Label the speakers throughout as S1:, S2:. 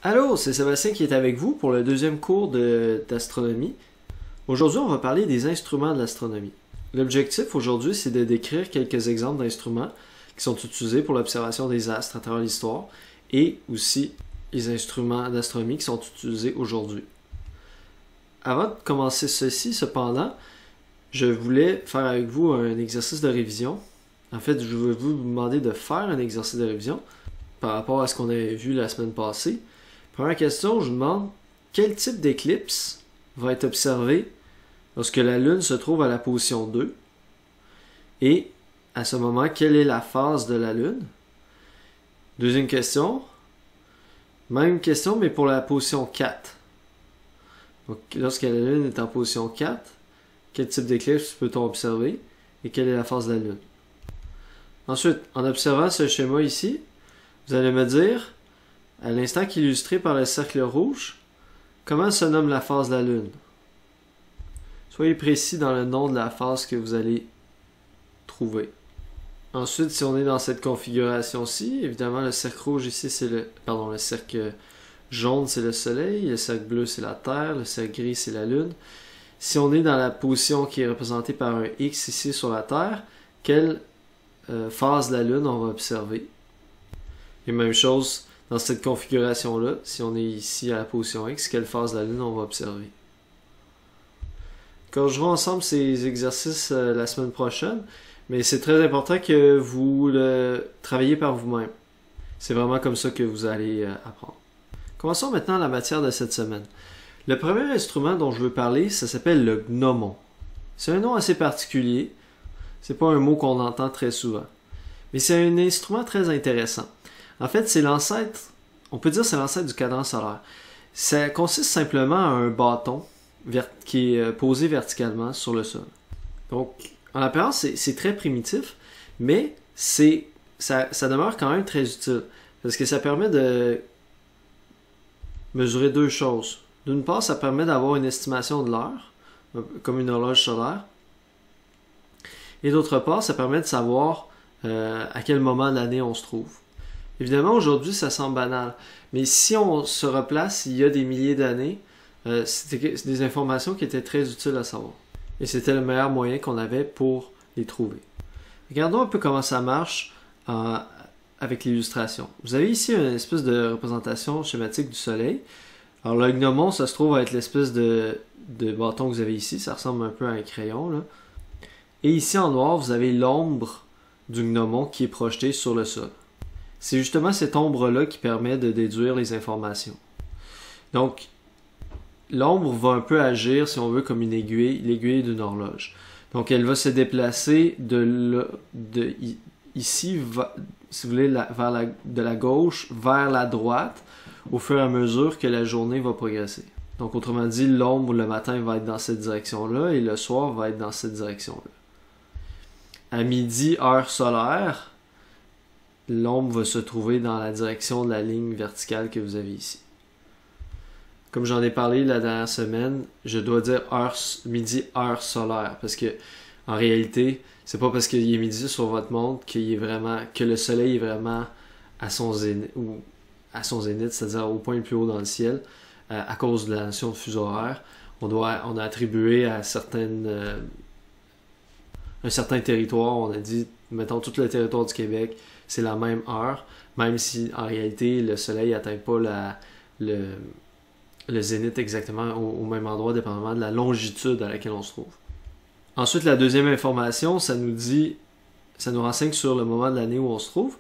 S1: Allô, c'est Sébastien qui est avec vous pour le deuxième cours d'astronomie. Aujourd'hui, on va parler des instruments de l'astronomie. L'objectif aujourd'hui, c'est de décrire quelques exemples d'instruments qui sont utilisés pour l'observation des astres à travers l'histoire et aussi les instruments d'astronomie qui sont utilisés aujourd'hui. Avant de commencer ceci, cependant, je voulais faire avec vous un exercice de révision. En fait, je vais vous demander de faire un exercice de révision par rapport à ce qu'on avait vu la semaine passée. Première question, je vous demande quel type d'éclipse va être observé lorsque la Lune se trouve à la position 2 et à ce moment, quelle est la phase de la Lune? Deuxième question, même question mais pour la position 4. Donc, lorsque la Lune est en position 4, quel type d'éclipse peut-on observer et quelle est la phase de la Lune? Ensuite, en observant ce schéma ici, vous allez me dire, à l'instant qu'illustré par le cercle rouge, comment se nomme la phase de la Lune? Soyez précis dans le nom de la phase que vous allez trouver. Ensuite, si on est dans cette configuration-ci, évidemment le cercle rouge ici c'est le cercle jaune c'est le Soleil, le cercle bleu c'est la Terre, le cercle gris c'est la Lune. Si on est dans la position qui est représentée par un X ici sur la Terre, quelle phase de la Lune on va observer? Et même chose dans cette configuration-là, si on est ici à la position X, quelle phase de la Lune on va observer? Corrigerons ensemble ces exercices la semaine prochaine, mais c'est très important que vous le travaillez par vous-même. C'est vraiment comme ça que vous allez apprendre. Commençons maintenant la matière de cette semaine. Le premier instrument dont je veux parler, ça s'appelle le gnomon. C'est un nom assez particulier. C'est pas un mot qu'on entend très souvent. Mais c'est un instrument très intéressant. En fait, c'est l'ancêtre, on peut dire c'est l'ancêtre du cadran solaire. Ça consiste simplement à un bâton qui est posé verticalement sur le sol. Donc, en apparence, c'est très primitif, mais ça demeure quand même très utile. Parce que ça permet de mesurer deux choses. D'une part, ça permet d'avoir une estimation de l'heure, comme une horloge solaire. Et d'autre part, ça permet de savoir à quel moment de l'année on se trouve. Évidemment, aujourd'hui, ça semble banal. Mais si on se replace il y a des milliers d'années, c'était des informations qui étaient très utiles à savoir. Et c'était le meilleur moyen qu'on avait pour les trouver. Regardons un peu comment ça marche avec l'illustration. Vous avez ici une espèce de représentation schématique du Soleil. Alors le gnomon, ça se trouve à être l'espèce de bâton que vous avez ici. Ça ressemble un peu à un crayon, là. Et ici en noir, vous avez l'ombre du gnomon qui est projetée sur le sol. C'est justement cette ombre-là qui permet de déduire les informations. Donc, l'ombre va un peu agir, si on veut, comme une aiguille, l'aiguille d'une horloge. Donc, elle va se déplacer ici, si vous voulez, de la gauche vers la droite, au fur et à mesure que la journée va progresser. Donc, autrement dit, l'ombre le matin va être dans cette direction-là et le soir va être dans cette direction-là. À midi, heure solaire, l'ombre va se trouver dans la direction de la ligne verticale que vous avez ici. Comme j'en ai parlé la dernière semaine, je dois dire midi, heure solaire, parce que en réalité, c'est pas parce qu'il est midi sur votre montre que le soleil est vraiment à son zénith, c'est-à-dire au point le plus haut dans le ciel, à cause de la notion de fuseau horaire. On a attribué à un certain territoire, on a dit, mettons tout le territoire du Québec, c'est la même heure, même si en réalité le soleil n'atteint pas le zénith exactement au même endroit, dépendamment de la longitude à laquelle on se trouve. Ensuite, la deuxième information, ça nous renseigne sur le moment de l'année où on se trouve.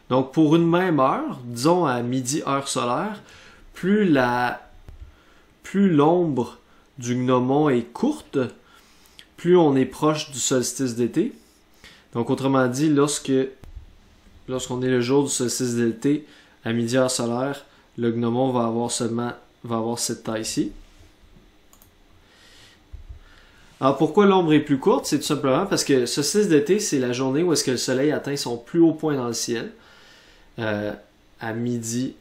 S1: Donc, pour une même heure, disons à midi, heure solaire, plus l'ombre du gnomon est courte, plus on est proche du solstice d'été. Donc, autrement dit, lorsqu'on est le jour du solstice d'été, à midi heure solaire, le gnomon va avoir cette taille-ci. Alors, pourquoi l'ombre est plus courte? C'est tout simplement parce que solstice d'été, c'est la journée où est-ce que le soleil atteint son plus haut point dans le ciel, à midi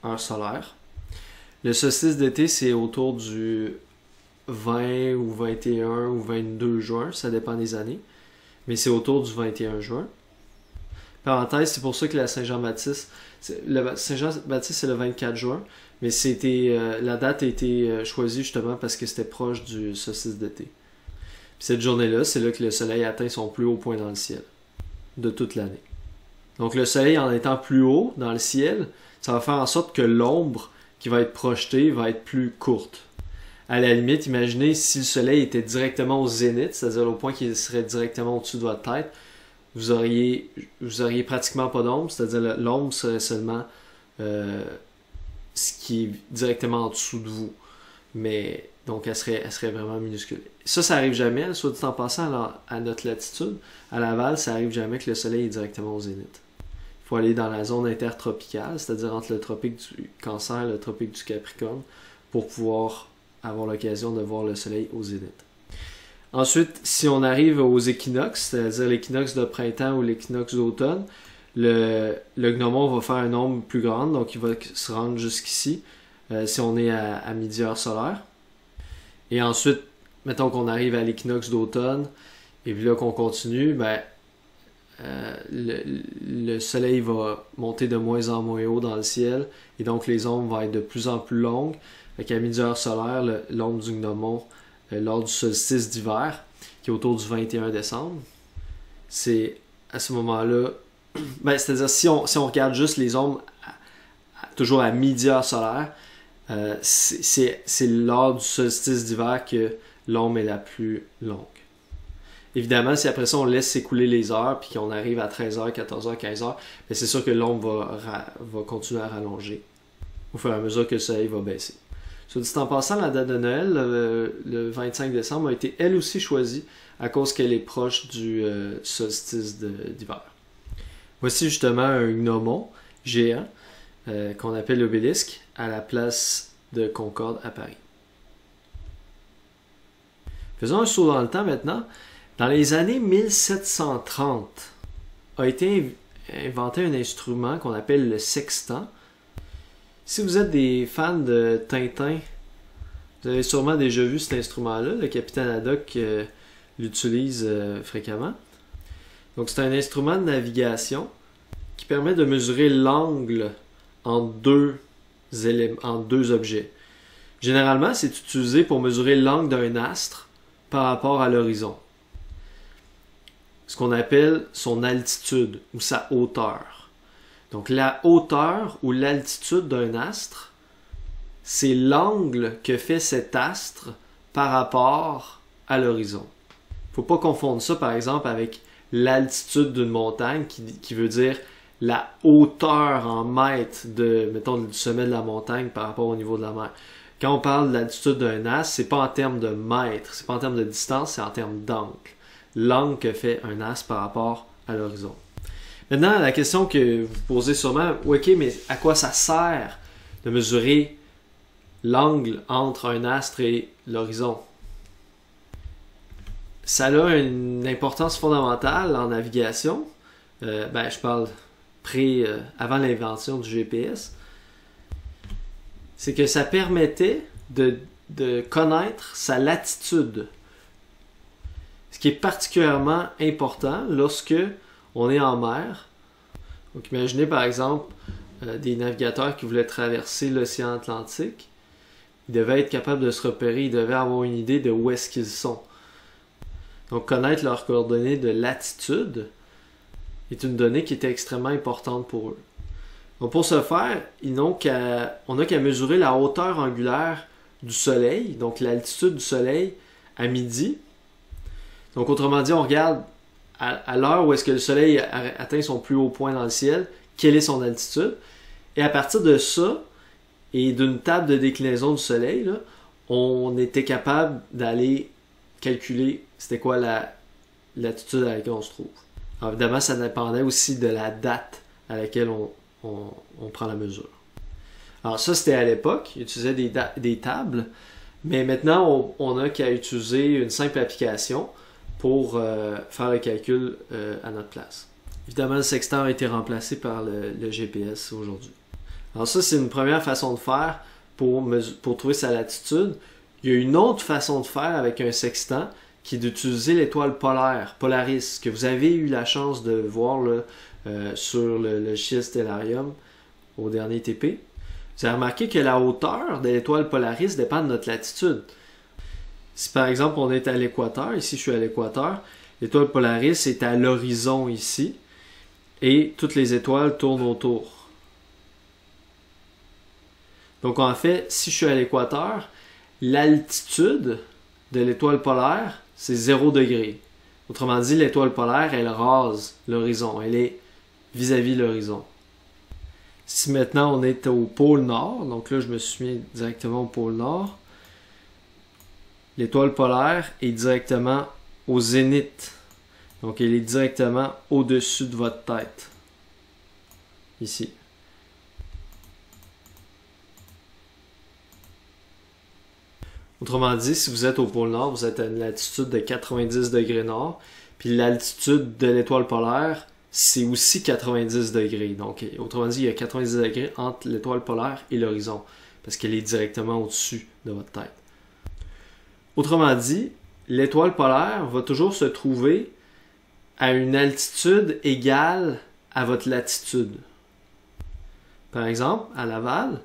S1: heure solaire. Le solstice d'été, c'est autour du 20 ou 21 ou 22 juin, ça dépend des années, mais c'est autour du 21 juin. Parenthèse, c'est pour ça que la Saint-Jean-Baptiste, Saint-Jean-Baptiste c'est le 24 juin, mais la date a été choisie justement parce que c'était proche du solstice d'été. Puis cette journée-là, c'est là que le soleil atteint son plus haut point dans le ciel de toute l'année. Donc le soleil en étant plus haut dans le ciel, ça va faire en sorte que l'ombre qui va être projetée va être plus courte. À la limite, imaginez si le soleil était directement au zénith, c'est-à-dire au point qu'il serait directement au-dessus de votre tête, vous auriez pratiquement pas d'ombre, c'est-à-dire l'ombre serait seulement ce qui est directement en dessous de vous. Mais donc elle serait vraiment minuscule. Ça arrive jamais, soit dit en passant à notre latitude. À Laval, ça arrive jamais que le soleil est directement au zénith. Il faut aller dans la zone intertropicale, c'est-à-dire entre le tropique du Cancer et le tropique du Capricorne, pour pouvoir avoir l'occasion de voir le soleil au zénith. Ensuite, si on arrive aux équinoxes, c'est-à-dire l'équinoxe de printemps ou l'équinoxe d'automne, le gnomon va faire une ombre plus grande, donc il va se rendre jusqu'ici, si on est à midi heure solaire. Et ensuite, mettons qu'on arrive à l'équinoxe d'automne, et puis là qu'on continue, le soleil va monter de moins en moins haut dans le ciel, et donc les ombres vont être de plus en plus longues. Fait qu'à midi heure solaire, l'ombre du gnomon, lors du solstice d'hiver, qui est autour du 21 décembre, c'est à ce moment-là, c'est-à-dire si on regarde juste les ombres toujours à midi heure solaire, c'est lors du solstice d'hiver que l'ombre est la plus longue. Évidemment, si après ça on laisse s'écouler les heures puis qu'on arrive à 13h, 14h, 15h, c'est sûr que l'ombre va continuer à rallonger au fur et à mesure que le soleil va baisser. Soit dit en passant, la date de Noël, le 25 décembre, a été elle aussi choisie à cause qu'elle est proche du solstice d'hiver. Voici justement un gnomon géant qu'on appelle l'obélisque à la place de Concorde à Paris. Faisons un saut dans le temps maintenant. Dans les années 1730, a été inventé un instrument qu'on appelle le sextant. Si vous êtes des fans de Tintin, vous avez sûrement déjà vu cet instrument-là. Le capitaine Haddock l'utilise fréquemment. Donc c'est un instrument de navigation qui permet de mesurer l'angle en deux objets. Généralement, c'est utilisé pour mesurer l'angle d'un astre par rapport à l'horizon. Ce qu'on appelle son altitude ou sa hauteur. Donc la hauteur ou l'altitude d'un astre, c'est l'angle que fait cet astre par rapport à l'horizon. Il ne faut pas confondre ça par exemple avec l'altitude d'une montagne qui veut dire la hauteur en mètres mettons, du sommet de la montagne par rapport au niveau de la mer. Quand on parle de l'altitude d'un astre, c'est pas en termes de mètres, c'est pas en termes de distance, c'est en termes d'angle. L'angle que fait un astre par rapport à l'horizon. Maintenant, la question que vous posez sûrement, ok, mais à quoi ça sert de mesurer l'angle entre un astre et l'horizon? Ça a une importance fondamentale en navigation. Je parle avant l'invention du GPS. C'est que ça permettait de connaître sa latitude. Ce qui est particulièrement important lorsque on est en mer. Donc imaginez par exemple des navigateurs qui voulaient traverser l'océan Atlantique. Ils devaient être capables de se repérer, ils devaient avoir une idée de où est-ce qu'ils sont. Donc connaître leurs coordonnées de latitude est une donnée qui était extrêmement importante pour eux. Donc pour ce faire, on n'a qu'à mesurer la hauteur angulaire du Soleil, donc l'altitude du Soleil à midi. Donc autrement dit, on regarde à l'heure où est-ce que le Soleil atteint son plus haut point dans le ciel, quelle est son altitude. Et à partir de ça, et d'une table de déclinaison du Soleil, là, on était capable d'aller calculer c'était quoi l'altitude à laquelle on se trouve. Alors évidemment, ça dépendait aussi de la date à laquelle on prend la mesure. Alors ça, c'était à l'époque, ils utilisaient des tables, mais maintenant, on n'a qu'à utiliser une simple application pour faire le calcul à notre place. Évidemment, le sextant a été remplacé par le GPS aujourd'hui. Alors ça, c'est une première façon de faire pour trouver sa latitude. Il y a une autre façon de faire avec un sextant qui est d'utiliser l'étoile polaire, Polaris, que vous avez eu la chance de voir là, sur le logiciel Stellarium au dernier TP, vous avez remarqué que la hauteur de l'étoile Polaris dépend de notre latitude. Si par exemple on est à l'équateur, ici je suis à l'équateur, l'étoile Polaris est à l'horizon ici, et toutes les étoiles tournent autour. Donc en fait, si je suis à l'équateur, l'altitude de l'étoile polaire, c'est 0 degré. Autrement dit, l'étoile polaire, elle rase l'horizon, elle est vis-à-vis l'horizon. Si maintenant on est au pôle Nord, donc là je me suis mis directement au pôle Nord, l'étoile polaire est directement au zénith. Donc elle est directement au-dessus de votre tête. Ici. Autrement dit, si vous êtes au pôle Nord, vous êtes à une latitude de 90 degrés nord, puis l'altitude de l'étoile polaire, c'est aussi 90 degrés. Donc, autrement dit, il y a 90 degrés entre l'étoile polaire et l'horizon, parce qu'elle est directement au-dessus de votre tête. Autrement dit, l'étoile polaire va toujours se trouver à une altitude égale à votre latitude. Par exemple, à Laval,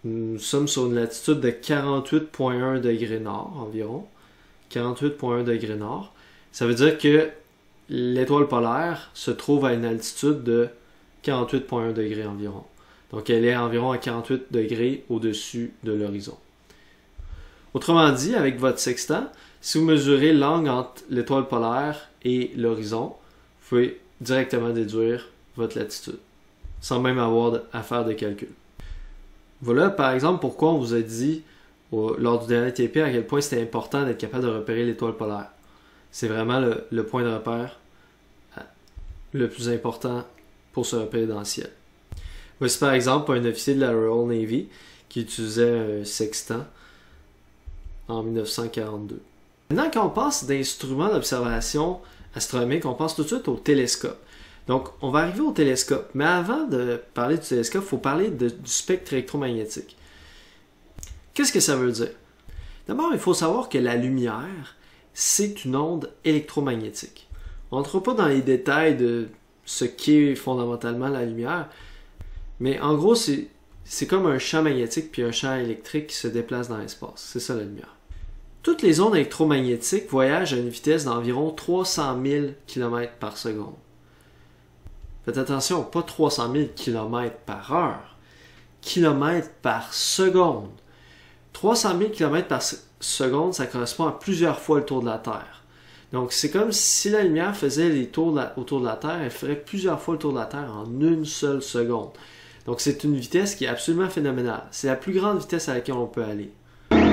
S1: nous sommes sur une latitude de 48,1 degrés nord environ. 48,1 degrés nord. Ça veut dire que l'étoile polaire se trouve à une altitude de 48,1 degrés environ. Donc elle est environ à 48 degrés au-dessus de l'horizon. Autrement dit, avec votre sextant, si vous mesurez l'angle entre l'étoile polaire et l'horizon, vous pouvez directement déduire votre latitude, sans même avoir à faire de calcul. Voilà, par exemple, pourquoi on vous a dit lors du dernier TP à quel point c'était important d'être capable de repérer l'étoile polaire. C'est vraiment le point de repère le plus important pour se repérer dans le ciel. Voici par exemple un officier de la Royal Navy qui utilisait un sextant en 1942. Maintenant, quand on passe d'instruments d'observation astronomique, on pense tout de suite au télescope. Donc, on va arriver au télescope. Mais avant de parler du télescope, il faut parler du spectre électromagnétique. Qu'est-ce que ça veut dire? D'abord, il faut savoir que la lumière, c'est une onde électromagnétique. On n'entre pas dans les détails de ce qu'est fondamentalement la lumière, mais en gros, c'est comme un champ magnétique puis un champ électrique qui se déplace dans l'espace. C'est ça la lumière. Toutes les ondes électromagnétiques voyagent à une vitesse d'environ 300 000 km par seconde. Faites attention, pas 300 000 km par heure, km par seconde. 300 000 km par seconde, ça correspond à plusieurs fois le tour de la Terre. Donc c'est comme si la lumière faisait les tours autour de la Terre, elle ferait plusieurs fois le tour de la Terre en une seule seconde. Donc c'est une vitesse qui est absolument phénoménale. C'est la plus grande vitesse à laquelle on peut aller.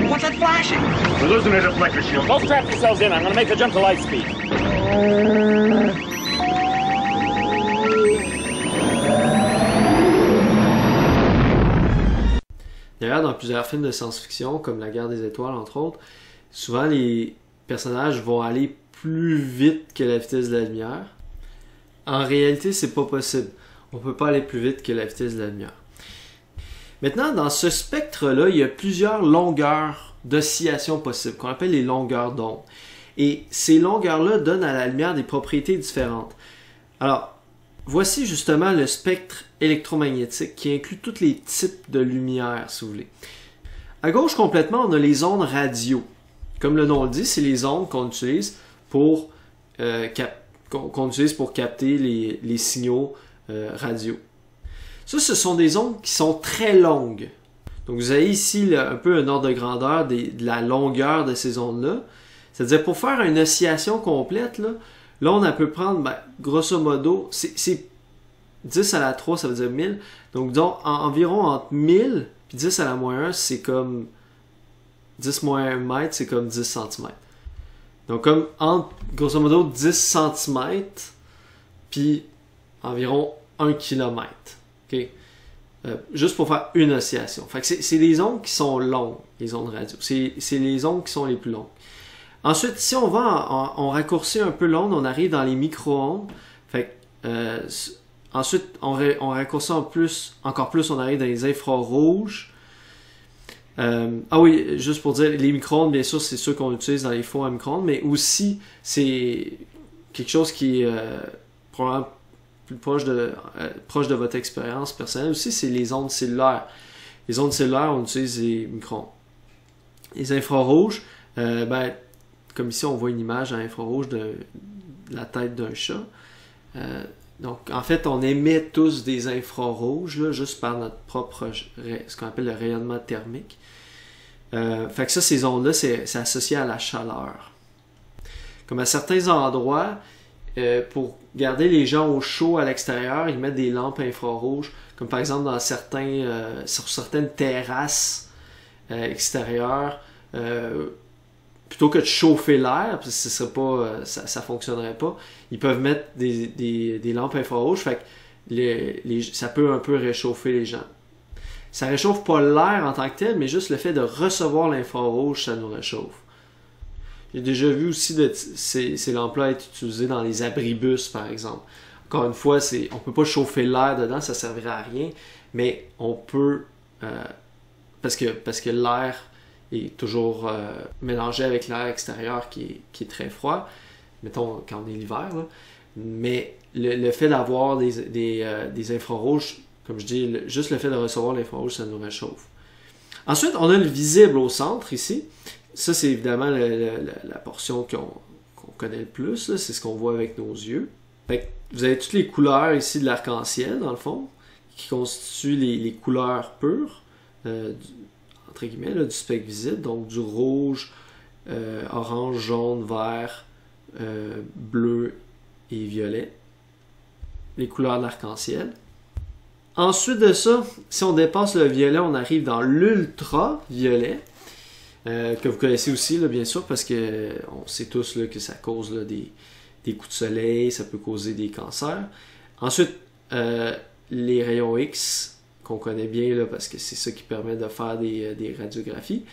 S2: What's that flashing? We're losing our deflector shield. Don't strap yourselves in. I'm going to make the jump to light speed.
S1: D'ailleurs, dans plusieurs films de science-fiction, comme La Guerre des Étoiles, entre autres, souvent les personnages vont aller plus vite que la vitesse de la lumière. En réalité, c'est pas possible. On peut pas aller plus vite que la vitesse de la lumière. Maintenant, dans ce spectre-là, il y a plusieurs longueurs d'oscillation possibles, qu'on appelle les longueurs d'onde. Et ces longueurs-là donnent à la lumière des propriétés différentes. Alors, voici justement le spectre électromagnétique qui inclut tous les types de lumière, si vous voulez. À gauche, complètement, on a les ondes radio. Comme le nom le dit, c'est les ondes qu'on utilise pour, capter les signaux radio. Ça, ce sont des ondes qui sont très longues. Donc, vous avez ici là, un peu un ordre de grandeur de la longueur de ces ondes-là. C'est-à-dire, pour faire une oscillation complète, l'onde, elle peut prendre, grosso modo, c'est 10 à la 3, ça veut dire 1000. Donc, disons, environ entre 1000 puis 10 à la moins 1, c'est comme 10 moins 1 mètre, c'est comme 10 cm. Donc, comme entre, grosso modo, 10 cm puis environ 1 km. Okay? Juste pour faire une oscillation. Fait que c'est des ondes qui sont longues, les ondes radio. C'est les ondes qui sont les plus longues. Ensuite, si on va, on raccourcit un peu l'onde, on arrive dans les micro-ondes. Fait que, ensuite, on raccourcit encore plus, on arrive dans les infrarouges. Ah oui, juste pour dire, les micro-ondes, bien sûr, c'est ceux qu'on utilise dans les fours à micro-ondes, mais aussi, c'est quelque chose qui est probablement plus proche de votre expérience personnelle aussi, c'est les ondes cellulaires. Les ondes cellulaires, on utilise les micro-ondes. Les infrarouges, comme ici, on voit une image en infrarouge de la tête d'un chat. Donc, en fait, on émet tous des infrarouges, là, juste par notre propre, ce qu'on appelle le rayonnement thermique. Fait que ça, ces ondes-là, c'est associé à la chaleur. Comme à certains endroits, pour garder les gens au chaud à l'extérieur, ils mettent des lampes infrarouges, comme par exemple sur certaines terrasses extérieures, plutôt que de chauffer l'air, parce que ça fonctionnerait pas, ils peuvent mettre des lampes infrarouges, fait que ça peut un peu réchauffer les gens. Ça réchauffe pas l'air en tant que tel, mais juste le fait de recevoir l'infrarouge, ça nous réchauffe. J'ai déjà vu aussi ces lampes-là être utilisées dans les abribus, par exemple. Encore une fois, on peut pas chauffer l'air dedans, ça servirait à rien, mais on peut, parce que l'air est toujours mélangé avec l'air extérieur qui est très froid, mettons quand on est l'hiver, là. Mais le fait d'avoir des infrarouges, comme je dis, juste le fait de recevoir l'infrarouge, ça nous réchauffe. Ensuite, on a le visible au centre ici. Ça, c'est évidemment la portion qu'on connaît le plus, c'est ce qu'on voit avec nos yeux. Fait que vous avez toutes les couleurs ici de l'arc-en-ciel, dans le fond, qui constituent les couleurs pures, entre guillemets, là, du spectre visible, donc du rouge, orange, jaune, vert, bleu et violet. Les couleurs de l'arc-en-ciel. Ensuite de ça, si on dépasse le violet, on arrive dans l'ultraviolet, que vous connaissez aussi, là, bien sûr, parce que on sait tous là, que ça cause là, des coups de soleil, ça peut causer des cancers. Ensuite, les rayons X, qu'on connaît bien, là, parce que c'est ça qui permet de faire des radiographies,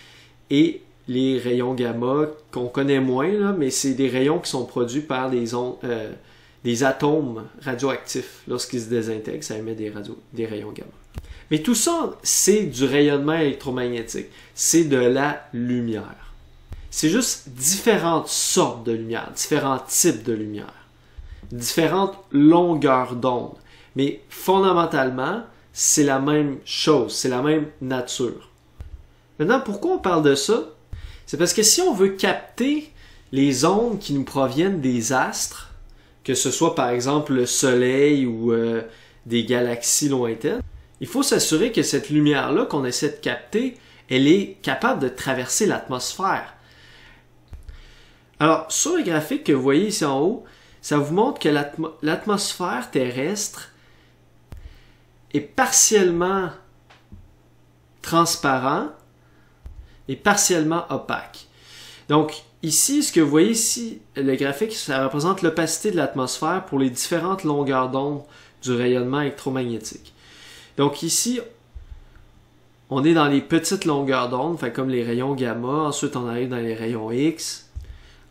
S1: et les rayons gamma, qu'on connaît moins, là, mais c'est des rayons qui sont produits par des atomes radioactifs. Lorsqu'ils se désintègrent, ça émet des rayons gamma. Mais tout ça, c'est du rayonnement électromagnétique. C'est de la lumière. C'est juste différentes sortes de lumière, différents types de lumière, différentes longueurs d'onde. Mais fondamentalement, c'est la même chose, c'est la même nature. Maintenant, pourquoi on parle de ça? C'est parce que si on veut capter les ondes qui nous proviennent des astres, que ce soit par exemple le Soleil ou des galaxies lointaines, il faut s'assurer que cette lumière-là qu'on essaie de capter, elle est capable de traverser l'atmosphère. Alors, sur le graphique que vous voyez ici en haut, ça vous montre que l'atmosphère terrestre est partiellement transparent et partiellement opaque. Donc, ici, ce que vous voyez ici, le graphique, ça représente l'opacité de l'atmosphère pour les différentes longueurs d'onde du rayonnement électromagnétique. Donc ici, on est dans les petites longueurs d'onde, comme les rayons gamma, ensuite on arrive dans les rayons X,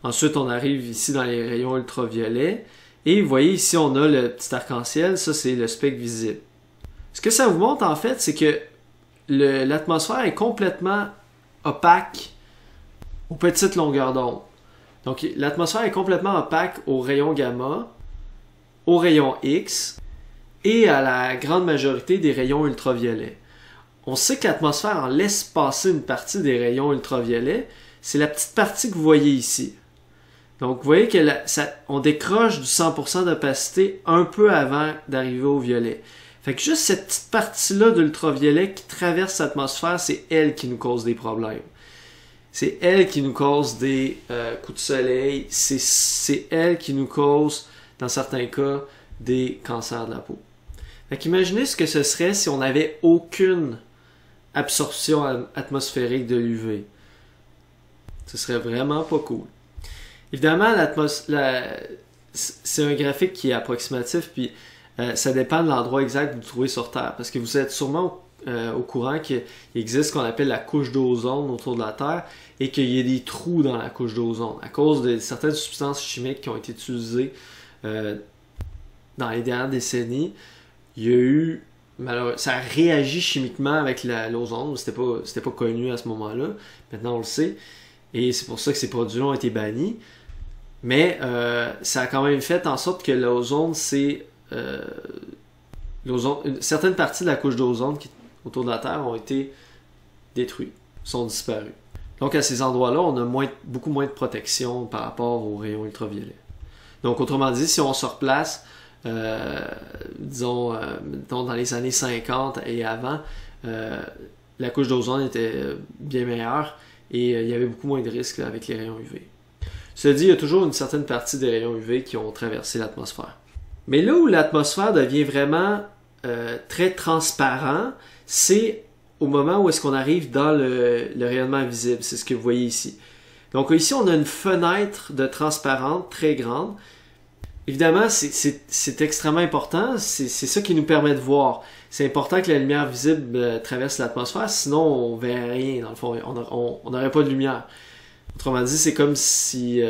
S1: ensuite on arrive ici dans les rayons ultraviolets, et vous voyez ici on a le petit arc-en-ciel, ça c'est le spectre visible. Ce que ça vous montre en fait, c'est que l'atmosphère est complètement opaque aux petites longueurs d'onde. Donc l'atmosphère est complètement opaque aux rayons gamma, aux rayons X, et à la grande majorité des rayons ultraviolets. On sait que l'atmosphère en laisse passer une partie des rayons ultraviolets, c'est la petite partie que vous voyez ici. Donc vous voyez que on décroche du 100% d'opacité un peu avant d'arriver au violet. Fait que juste cette petite partie-là d'ultraviolet qui traverse l'atmosphère, c'est elle qui nous cause des problèmes. C'est elle qui nous cause des coups de soleil, c'est elle qui nous cause, dans certains cas, des cancers de la peau. Fait qu'imaginez ce que ce serait si on n'avait aucune absorption atmosphérique de l'UV. Ce serait vraiment pas cool. Évidemment, c'est un graphique qui est approximatif, puis ça dépend de l'endroit exact que vous trouvez sur Terre. Parce que vous êtes sûrement au courant qu'il existe ce qu'on appelle la couche d'ozone autour de la Terre et qu'il y a des trous dans la couche d'ozone à cause de certaines substances chimiques qui ont été utilisées dans les dernières décennies. Il y a eu, ça a réagi chimiquement avec l'ozone, c'était pas connu à ce moment-là, maintenant on le sait, et c'est pour ça que ces produits-là ont été bannis, mais ça a quand même fait en sorte que l'ozone s'est certaines parties de la couche d'ozone autour de la Terre ont été détruites, sont disparues. Donc à ces endroits-là, on a beaucoup moins de protection par rapport aux rayons ultraviolets. Donc autrement dit, si on se replace, disons dans les années 50 et avant, la couche d'ozone était bien meilleure et il y avait beaucoup moins de risques là, avec les rayons UV. Cela dit, il y a toujours une certaine partie des rayons UV qui ont traversé l'atmosphère. Mais là où l'atmosphère devient vraiment très transparent, c'est au moment où est-ce qu'on arrive dans le rayonnement visible. C'est ce que vous voyez ici. Donc ici, on a une fenêtre de transparence très grande. Évidemment, c'est extrêmement important. C'est ça qui nous permet de voir. C'est important que la lumière visible traverse l'atmosphère, sinon on ne verrait rien. Dans le fond, on n'aurait pas de lumière. Autrement dit, c'est comme si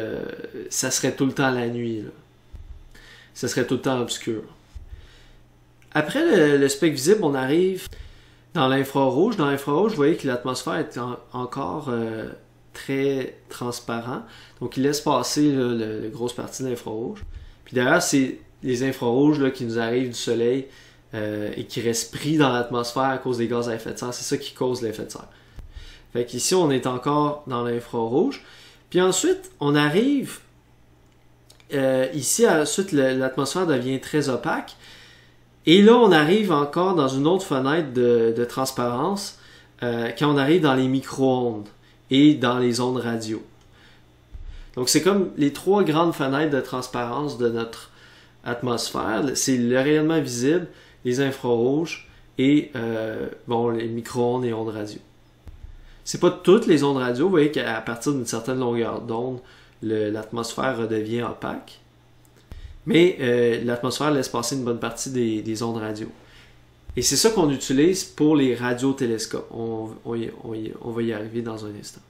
S1: ça serait tout le temps la nuit, là. Ça serait tout le temps obscur. Après le spectre visible, on arrive dans l'infrarouge. Dans l'infrarouge, vous voyez que l'atmosphère est encore très transparent. Donc, il laisse passer là, la grosse partie de l'infrarouge. Puis d'ailleurs, c'est les infrarouges là, qui nous arrivent du soleil et qui restent pris dans l'atmosphère à cause des gaz à effet de serre. C'est ça qui cause l'effet de serre. Fait qu'ici, on est encore dans l'infrarouge. Puis ensuite, on arrive ici, ensuite, l'atmosphère devient très opaque. Et là, on arrive encore dans une autre fenêtre de transparence quand on arrive dans les micro-ondes et dans les ondes radio. Donc, c'est comme les trois grandes fenêtres de transparence de notre atmosphère. C'est le rayonnement visible, les infrarouges et les micro-ondes et ondes radio. C'est pas toutes les ondes radio. Vous voyez qu'à partir d'une certaine longueur d'onde, l'atmosphère redevient opaque. Mais l'atmosphère laisse passer une bonne partie des ondes radio. Et c'est ça qu'on utilise pour les radiotélescopes. On va y arriver dans un instant.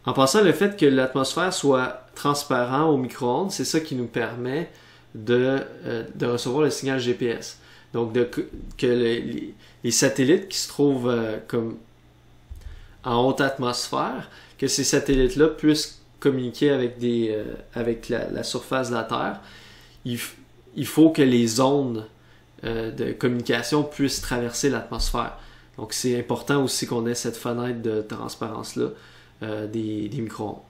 S1: En passant, le fait que l'atmosphère soit transparent au micro-ondes, c'est ça qui nous permet de recevoir le signal GPS. Donc, que les satellites qui se trouvent comme en haute atmosphère, que ces satellites-là puissent communiquer avec la surface de la Terre. Il faut que les ondes de communication puissent traverser l'atmosphère. Donc, c'est important aussi qu'on ait cette fenêtre de transparence-là des micro-ondes.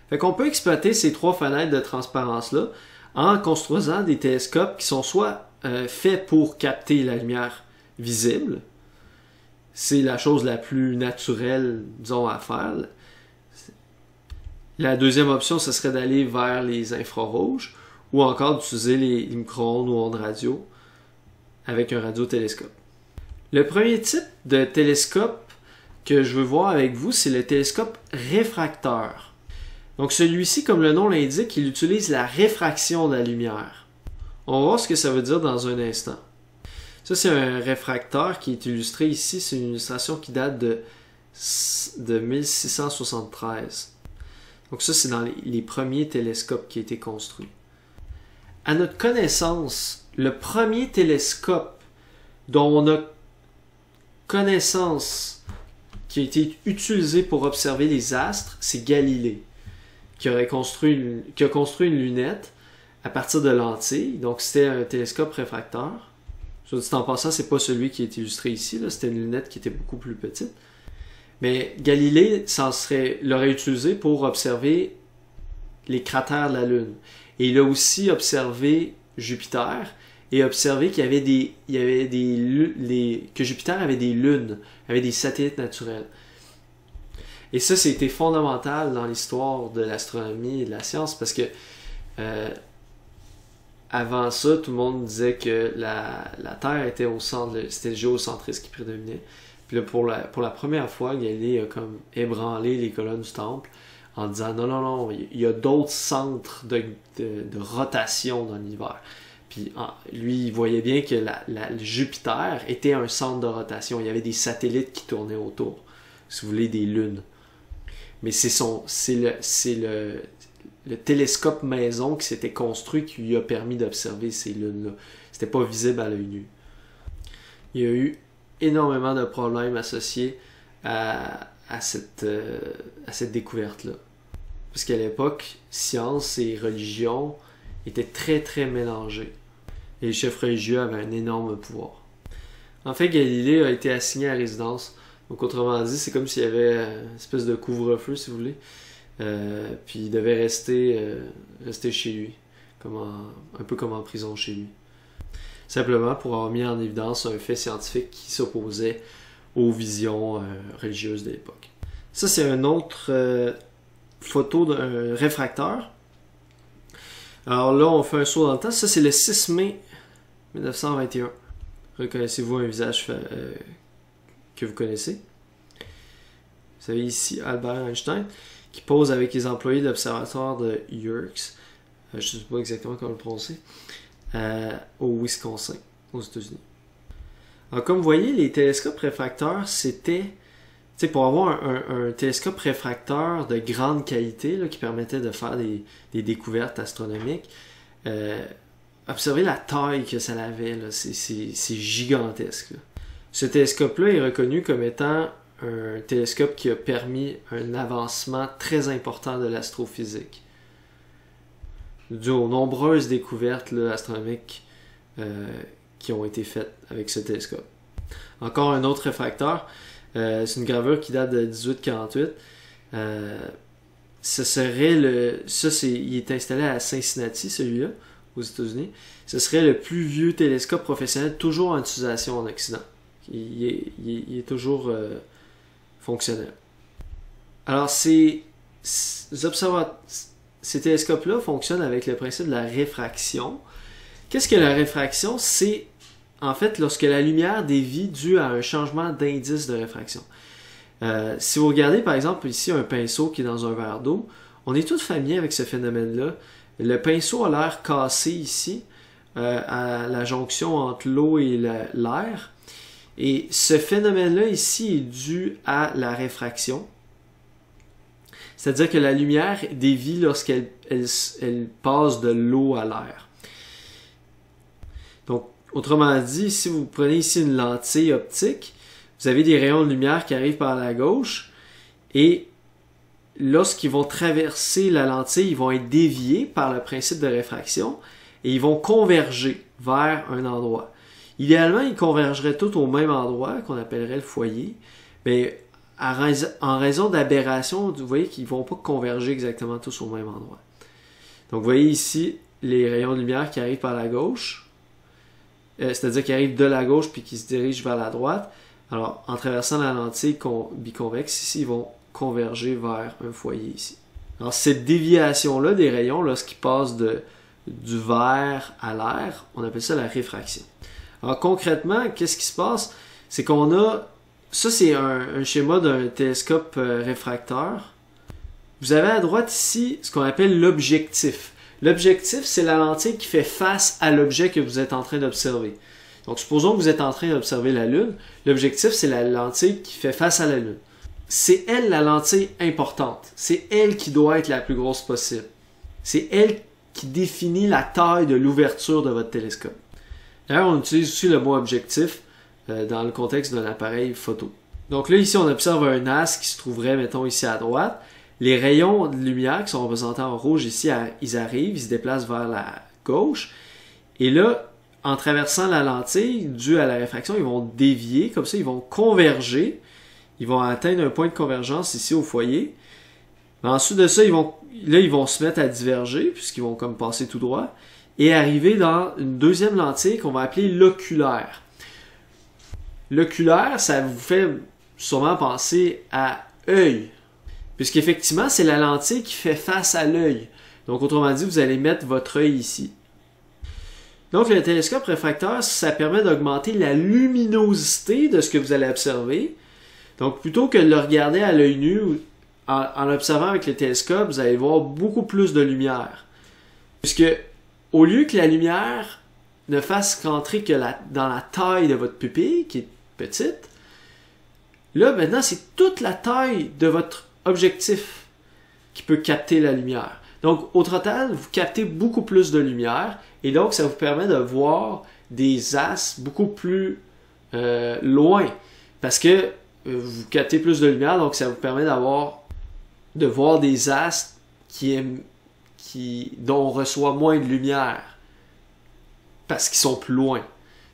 S1: Fait qu'on peut exploiter ces trois fenêtres de transparence-là en construisant des télescopes qui sont soit faits pour capter la lumière visible. C'est la chose la plus naturelle, disons, à faire. La deuxième option, ce serait d'aller vers les infrarouges ou encore d'utiliser les micro-ondes ou ondes radio avec un radiotélescope. Le premier type de télescope que je veux voir avec vous, c'est le télescope réfracteur. Donc celui-ci, comme le nom l'indique, il utilise la réfraction de la lumière. On va voir ce que ça veut dire dans un instant. Ça, c'est un réfracteur qui est illustré ici. C'est une illustration qui date de 1673. Donc ça, c'est dans les premiers télescopes qui ont été construits. À notre connaissance, le premier télescope dont on a connaissance qui a été utilisé pour observer les astres, c'est Galilée, qui a construit une lunette à partir de lentilles. Donc c'était un télescope réfracteur. Soit dit en passant, c'est pas celui qui est illustré ici. C'était une lunette qui était beaucoup plus petite. Mais Galilée l'aurait utilisé pour observer les cratères de la Lune. Et il a aussi observé Jupiter et observé que Jupiter avait des lunes, avait des satellites naturels. Et ça, c'était fondamental dans l'histoire de l'astronomie et de la science parce que avant ça, tout le monde disait que la Terre était au centre, c'était le géocentrisme qui prédominait. Puis là, pour la première fois, Galilée a comme ébranlé les colonnes du temple en disant non, il y a d'autres centres de rotation dans l'univers. Puis lui, il voyait bien que Jupiter était un centre de rotation. Il y avait des satellites qui tournaient autour, si vous voulez, des lunes. Mais c'est le télescope maison qui s'était construit qui lui a permis d'observer ces lunes-là. C'était pas visible à l'œil nu. Il y a eu énormément de problèmes associés à cette découverte-là. Parce qu'à l'époque, science et religion étaient très très mélangées. et les chefs religieux avaient un énorme pouvoir. En fait, Galilée a été assigné à résidence. Donc, autrement dit, c'est comme s'il y avait une espèce de couvre-feu, si vous voulez. Puis il devait rester chez lui, un peu comme en prison chez lui. Simplement pour avoir mis en évidence un fait scientifique qui s'opposait aux visions religieuses de l'époque. Ça, c'est une autre photo d'un réfracteur. Alors là, on fait un saut dans le temps. Ça, c'est le 6 mai 1921. Reconnaissez-vous un visage que vous connaissez? Vous savez ici Albert Einstein qui pose avec les employés de l'observatoire de Yerkes, je ne sais pas exactement comment le prononcer, au Wisconsin, aux États-Unis. Alors comme vous voyez, les télescopes réfracteurs, c'était, pour avoir un télescope réfracteur de grande qualité là, qui permettait de faire des découvertes astronomiques, observez la taille que ça avait, c'est gigantesque. Là. Ce télescope-là est reconnu comme étant un télescope qui a permis un avancement très important de l'astrophysique, dû aux nombreuses découvertes là, astronomiques qui ont été faites avec ce télescope. Encore un autre réfracteur, c'est une gravure qui date de 1848. Il est installé à Cincinnati, celui-là, aux États-Unis. Ce serait le plus vieux télescope professionnel toujours en utilisation en Occident. Il est toujours fonctionnel. Alors, ces télescopes-là fonctionnent avec le principe de la réfraction. Qu'est-ce que la réfraction? C'est en fait lorsque la lumière dévie dû à un changement d'indice de réfraction. Si vous regardez par exemple ici un pinceau qui est dans un verre d'eau, on est tous familiers avec ce phénomène-là. Le pinceau a l'air cassé ici, à la jonction entre l'eau et l'air. Et ce phénomène-là ici est dû à la réfraction. C'est-à-dire que la lumière dévie lorsqu'elle passe de l'eau à l'air. Donc, autrement dit, si vous prenez ici une lentille optique, vous avez des rayons de lumière qui arrivent par la gauche et lorsqu'ils vont traverser la lentille, ils vont être déviés par le principe de réfraction et ils vont converger vers un endroit. Idéalement, ils convergeraient tous au même endroit, qu'on appellerait le foyer, mais en raison d'aberration, vous voyez qu'ils ne vont pas converger exactement tous au même endroit. Donc, vous voyez ici les rayons de lumière qui arrivent par la gauche, c'est-à-dire qui arrivent de la gauche puis qui se dirigent vers la droite. Alors, en traversant la lentille biconvexe, ici, ils vont converger vers un foyer ici. Alors, cette déviation-là des rayons, lorsqu'ils passent du verre à l'air, on appelle ça la réfraction. Alors concrètement, qu'est-ce qui se passe? C'est qu'on a... Ça, c'est un schéma d'un télescope réfracteur. Vous avez à droite ici ce qu'on appelle l'objectif. L'objectif, c'est la lentille qui fait face à l'objet que vous êtes en train d'observer. Donc, supposons que vous êtes en train d'observer la Lune. L'objectif, c'est la lentille qui fait face à la Lune. C'est elle la lentille importante. C'est elle qui doit être la plus grosse possible. C'est elle qui définit la taille de l'ouverture de votre télescope. D'ailleurs, on utilise aussi le mot objectif dans le contexte d'un appareil photo. Donc là, ici, on observe un astre qui se trouverait, mettons, ici à droite. Les rayons de lumière qui sont représentés en rouge ici, ils arrivent, ils se déplacent vers la gauche. Et là, en traversant la lentille, dû à la réfraction, ils vont dévier, comme ça, ils vont converger. Ils vont atteindre un point de convergence ici au foyer. Mais ensuite de ça, ils vont se mettre à diverger, puisqu'ils vont comme passer tout droit. Et arriver dans une deuxième lentille qu'on va appeler l'oculaire. L'oculaire, ça vous fait sûrement penser à œil, puisqu'effectivement, c'est la lentille qui fait face à l'œil. Donc, autrement dit, vous allez mettre votre œil ici. Donc, le télescope réfracteur, ça permet d'augmenter la luminosité de ce que vous allez observer. Donc, plutôt que de le regarder à l'œil nu, en l'observant avec le télescope, vous allez voir beaucoup plus de lumière. Puisque au lieu que la lumière ne fasse qu'entrer que dans la taille de votre pupille, qui est petite, là, maintenant, c'est toute la taille de votre objectif qui peut capter la lumière. Donc, au total, vous captez beaucoup plus de lumière et donc, ça vous permet de voir des astres beaucoup plus loin parce que vous captez plus de lumière, donc ça vous permet de voir des astres dont on reçoit moins de lumière. parce qu'ils sont plus loin.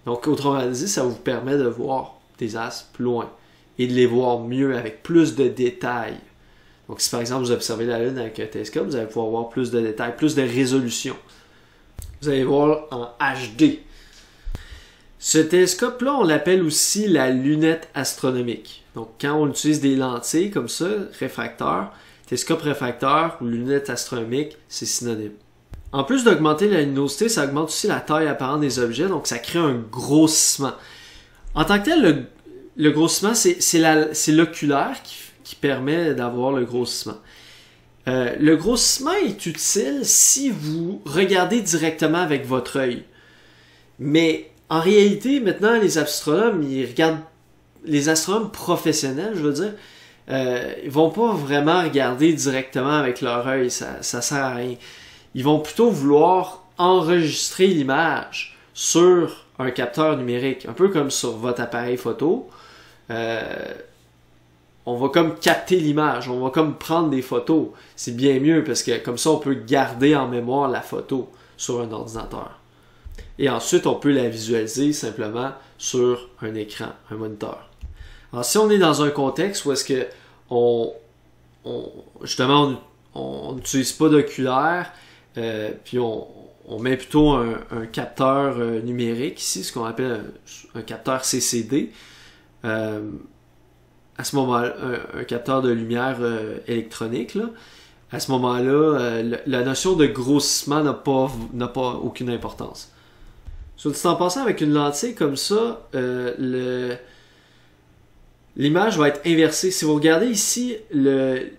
S1: Donc, autrement dit, ça vous permet de voir des astres plus loin et de les voir mieux avec plus de détails. Donc, si par exemple vous observez la Lune avec un télescope, vous allez pouvoir voir plus de détails, plus de résolution. Vous allez voir en HD. Ce télescope-là, on l'appelle aussi la lunette astronomique. Donc, quand on utilise des lentilles comme ça, réfracteurs, télescope réfracteur ou lunette astronomique, c'est synonyme. En plus d'augmenter la luminosité, ça augmente aussi la taille apparente des objets, donc ça crée un grossissement. En tant que tel, le grossissement, c'est l'oculaire qui permet d'avoir le grossissement. Le grossissement est utile si vous regardez directement avec votre œil. Mais en réalité, maintenant, les astronomes, ils regardent, les astronomes professionnels, je veux dire, ils vont pas vraiment regarder directement avec leur œil, ça sert à rien. Ils vont plutôt vouloir enregistrer l'image sur un capteur numérique, un peu comme sur votre appareil photo. On va comme capter l'image, on va comme prendre des photos. C'est bien mieux parce que comme ça, on peut garder en mémoire la photo sur un ordinateur. Et ensuite, on peut la visualiser simplement sur un écran, un moniteur. Alors, si on est dans un contexte où est-ce que justement, on n'utilise pas d'oculaire, puis on met plutôt un capteur numérique ici, ce qu'on appelle un capteur CCD. À ce moment-là, un capteur de lumière électronique, là. À ce moment-là, la notion de grossissement n'a pas aucune importance. Soit dit en passant, avec une lentille comme ça, l'image va être inversée. Si vous regardez ici, le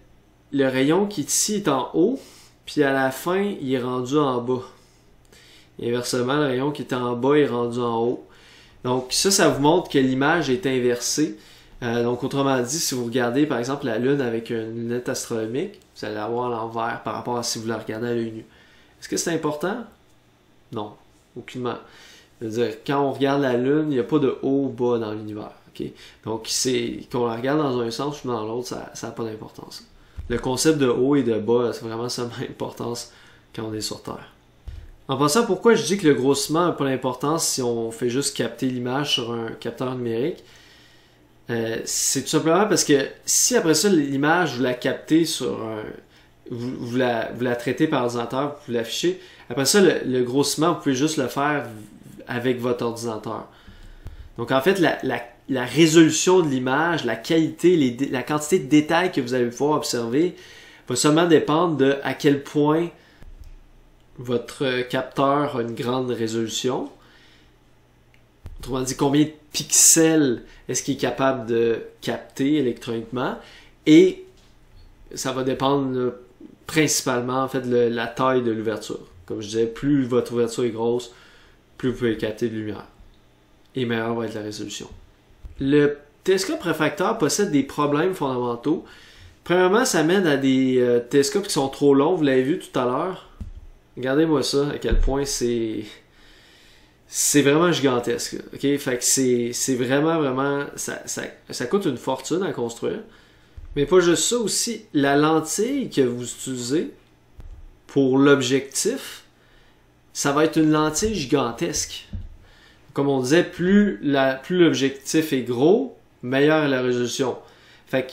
S1: rayon qui est ici est en haut, puis à la fin, il est rendu en bas. Et inversement, le rayon qui est en bas est rendu en haut. Donc ça vous montre que l'image est inversée. Donc autrement dit, si vous regardez par exemple la Lune avec une lunette astronomique, vous allez la voir à l'envers par rapport à si vous la regardez à l'œil nu. Est-ce que c'est important? Non, aucunement. C'est-à-dire, quand on regarde la Lune, il n'y a pas de haut-bas dans l'univers. Okay? Donc, qu'on la regarde dans un sens ou dans l'autre, ça n'a pas d'importance. Le concept de haut et de bas, c'est vraiment ça l'importance quand on est sur Terre. En passant, pourquoi je dis que le grossissement n'a pas d'importance si on fait juste capter l'image sur un capteur numérique? C'est tout simplement parce que si après ça, l'image, vous la captez sur un... Vous la traitez par ordinateur, vous l'affichez. Après ça, le grossissement, vous pouvez juste le faire avec votre ordinateur. Donc en fait, la résolution de l'image, la qualité, la quantité de détails que vous allez pouvoir observer va seulement dépendre de à quel point votre capteur a une grande résolution. Autrement dit, combien de pixels est-ce qu'il est capable de capter électroniquement. Et ça va dépendre principalement en fait de la taille de l'ouverture. Comme je disais, plus votre ouverture est grosse, plus vous pouvez capter de lumière. Et meilleure va être la résolution. Le télescope réfracteur possède des problèmes fondamentaux. Premièrement, ça mène à des télescopes qui sont trop longs. Vous l'avez vu tout à l'heure. Regardez-moi ça, à quel point c'est vraiment gigantesque. Okay? Fait que c'est vraiment... Ça coûte une fortune à construire. Mais pas juste ça aussi. La lentille que vous utilisez pour l'objectif, ça va être une lentille gigantesque. Comme on disait, plus l'objectif est gros, meilleure est la résolution. Fait que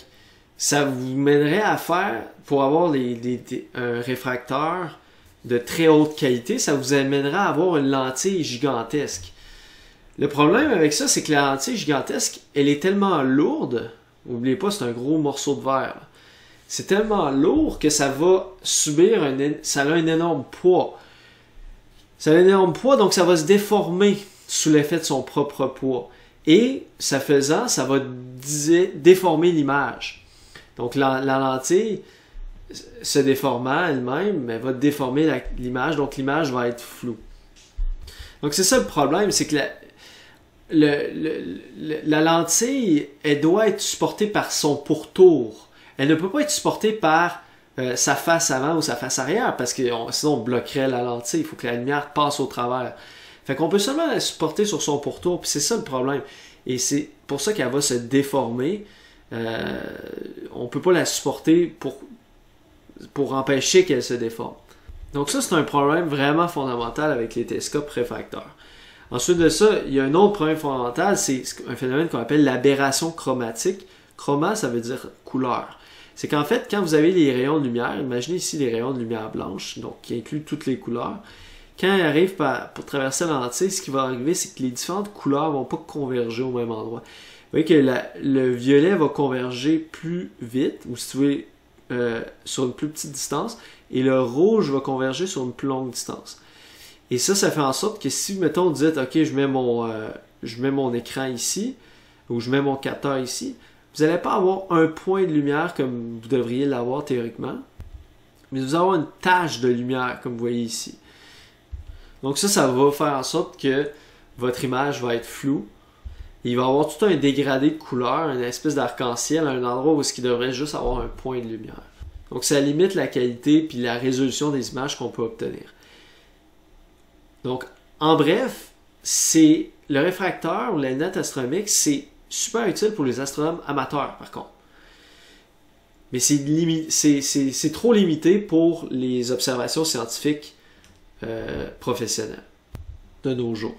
S1: ça vous mènerait à faire, pour avoir un réfracteur de très haute qualité, ça vous amènerait à avoir une lentille gigantesque. Le problème avec ça, c'est que la lentille gigantesque, elle est tellement lourde, n'oubliez pas, c'est un gros morceau de verre. C'est tellement lourd que ça va subir ça a un énorme poids. Ça a un énorme poids, donc ça va se déformer sous l'effet de son propre poids. Et, ça faisant, ça va déformer l'image. Donc, la lentille, se déformant elle-même, elle va déformer l'image, donc l'image va être floue. Donc, c'est ça le problème, c'est que la lentille, elle doit être supportée par son pourtour. Elle ne peut pas être supportée par sa face avant ou sa face arrière, parce que sinon on bloquerait la lentille. Il faut que la lumière passe au travers. Fait qu'on peut seulement la supporter sur son pourtour, puis c'est ça le problème. Et c'est pour ça qu'elle va se déformer. On peut pas la supporter pour empêcher qu'elle se déforme. Donc ça, c'est un problème vraiment fondamental avec les télescopes réfracteurs. Ensuite de ça, il y a un autre problème fondamental, c'est un phénomène qu'on appelle l'aberration chromatique. Chroma, ça veut dire couleur. C'est qu'en fait, quand vous avez les rayons de lumière, imaginez ici les rayons de lumière blanche, donc qui incluent toutes les couleurs, quand ils arrivent pour traverser la lentille, ce qui va arriver, c'est que les différentes couleurs ne vont pas converger au même endroit. Vous voyez que le violet va converger plus vite, ou si tu veux, sur une plus petite distance, et le rouge va converger sur une plus longue distance. Et ça fait en sorte que si, mettons, vous dites, OK, je mets mon écran ici, ou je mets mon capteur ici, vous n'allez pas avoir un point de lumière comme vous devriez l'avoir théoriquement, mais vous allez avoir une tache de lumière, comme vous voyez ici. Donc ça va faire en sorte que votre image va être floue. Et il va y avoir tout un dégradé de couleurs, une espèce d'arc-en-ciel à un endroit où il devrait juste avoir un point de lumière. Donc ça limite la qualité puis la résolution des images qu'on peut obtenir. Donc, en bref, c'est le réfracteur ou la lunette astronomique, c'est super utile pour les astronomes amateurs, par contre. Mais c'est trop limité pour les observations scientifiques professionnelles de nos jours.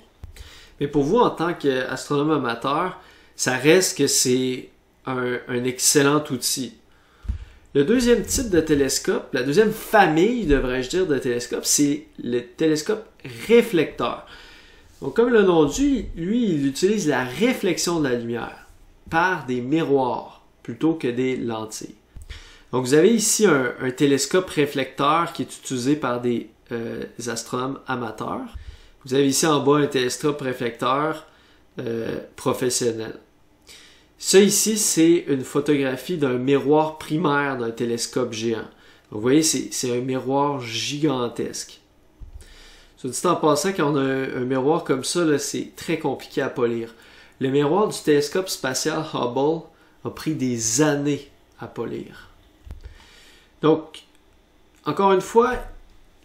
S1: Mais pour vous, en tant qu'astronome amateur, ça reste que c'est un excellent outil. Le deuxième type de télescope, la deuxième famille, devrais-je dire, de télescope, c'est le télescope réflecteur. Donc, comme le nom dit, lui, il utilise la réflexion de la lumière par des miroirs plutôt que des lentilles. Donc, vous avez ici un télescope réflecteur qui est utilisé par des astronomes amateurs. Vous avez ici en bas un télescope réflecteur professionnel. Ça ici, c'est une photographie d'un miroir primaire d'un télescope géant. Donc, vous voyez, c'est un miroir gigantesque. Soit dit en passant, quand on a un miroir comme ça, c'est très compliqué à polir. Le miroir du télescope spatial Hubble a pris des années à polir. Donc, encore une fois,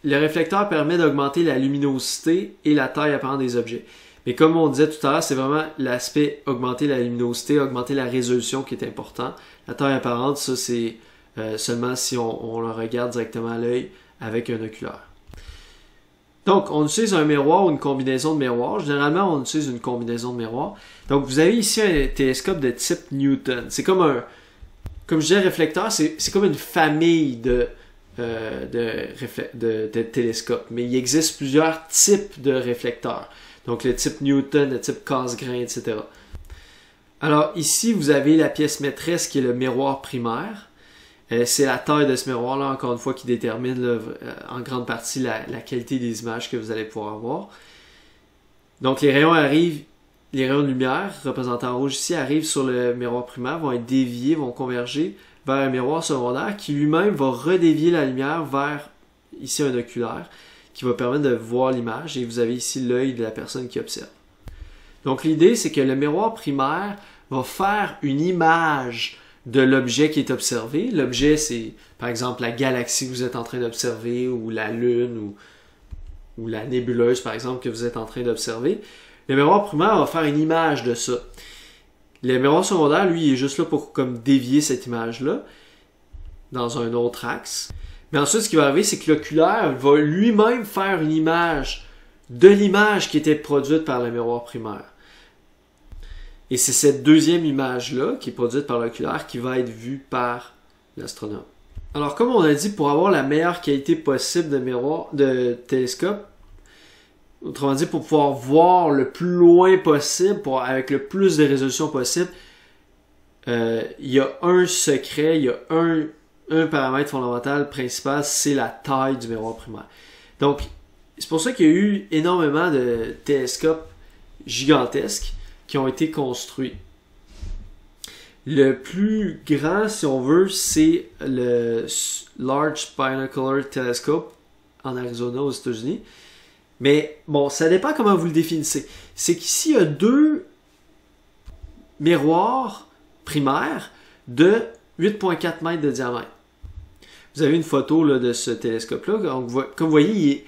S1: le réflecteur permet d'augmenter la luminosité et la taille apparente des objets. Mais comme on disait tout à l'heure, c'est vraiment l'aspect augmenter la luminosité, augmenter la résolution qui est important. La taille apparente, ça c'est seulement si on le regarde directement à l'œil avec un oculaire. Donc, on utilise un miroir ou une combinaison de miroirs. Généralement, on utilise une combinaison de miroirs. Donc, vous avez ici un télescope de type Newton. C'est comme comme je disais, réflecteur, c'est comme une famille de télescopes. Mais il existe plusieurs types de réflecteurs. Donc, le type Newton, le type Cassegrain, etc. Alors, ici, vous avez la pièce maîtresse qui est le miroir primaire. C'est la taille de ce miroir-là, encore une fois, qui détermine en grande partie la qualité des images que vous allez pouvoir avoir. Donc, les rayons de lumière, représentés en rouge ici, arrivent sur le miroir primaire, vont être déviés, vont converger vers un miroir secondaire qui lui-même va redévier la lumière vers, ici, un oculaire, qui va permettre de voir l'image, et vous avez ici l'œil de la personne qui observe. Donc, l'idée, c'est que le miroir primaire va faire une image de l'objet qui est observé. L'objet, c'est par exemple la galaxie que vous êtes en train d'observer, ou la Lune, ou la nébuleuse, par exemple, que vous êtes en train d'observer. Le miroir primaire va faire une image de ça. Le miroir secondaire, lui, il est juste là pour comme dévier cette image-là dans un autre axe. Mais ensuite, ce qui va arriver, c'est que l'oculaire va lui-même faire une image de l'image qui était produite par le miroir primaire. Et c'est cette deuxième image-là, qui est produite par l'oculaire, qui va être vue par l'astronome. Alors, comme on a dit, pour avoir la meilleure qualité possible de télescope, autrement dit, pour pouvoir voir le plus loin possible, avec le plus de résolution possible, il y a un secret, il y a un paramètre fondamental principal, c'est la taille du miroir primaire. Donc, c'est pour ça qu'il y a eu énormément de télescopes gigantesques qui ont été construits. Le plus grand, si on veut, c'est le Large Binocular Telescope en Arizona, aux États-Unis. Mais bon, ça dépend comment vous le définissez. C'est qu'ici, il y a deux miroirs primaires de 8,4 mètres de diamètre. Vous avez une photo là, de ce télescope-là. Comme vous voyez,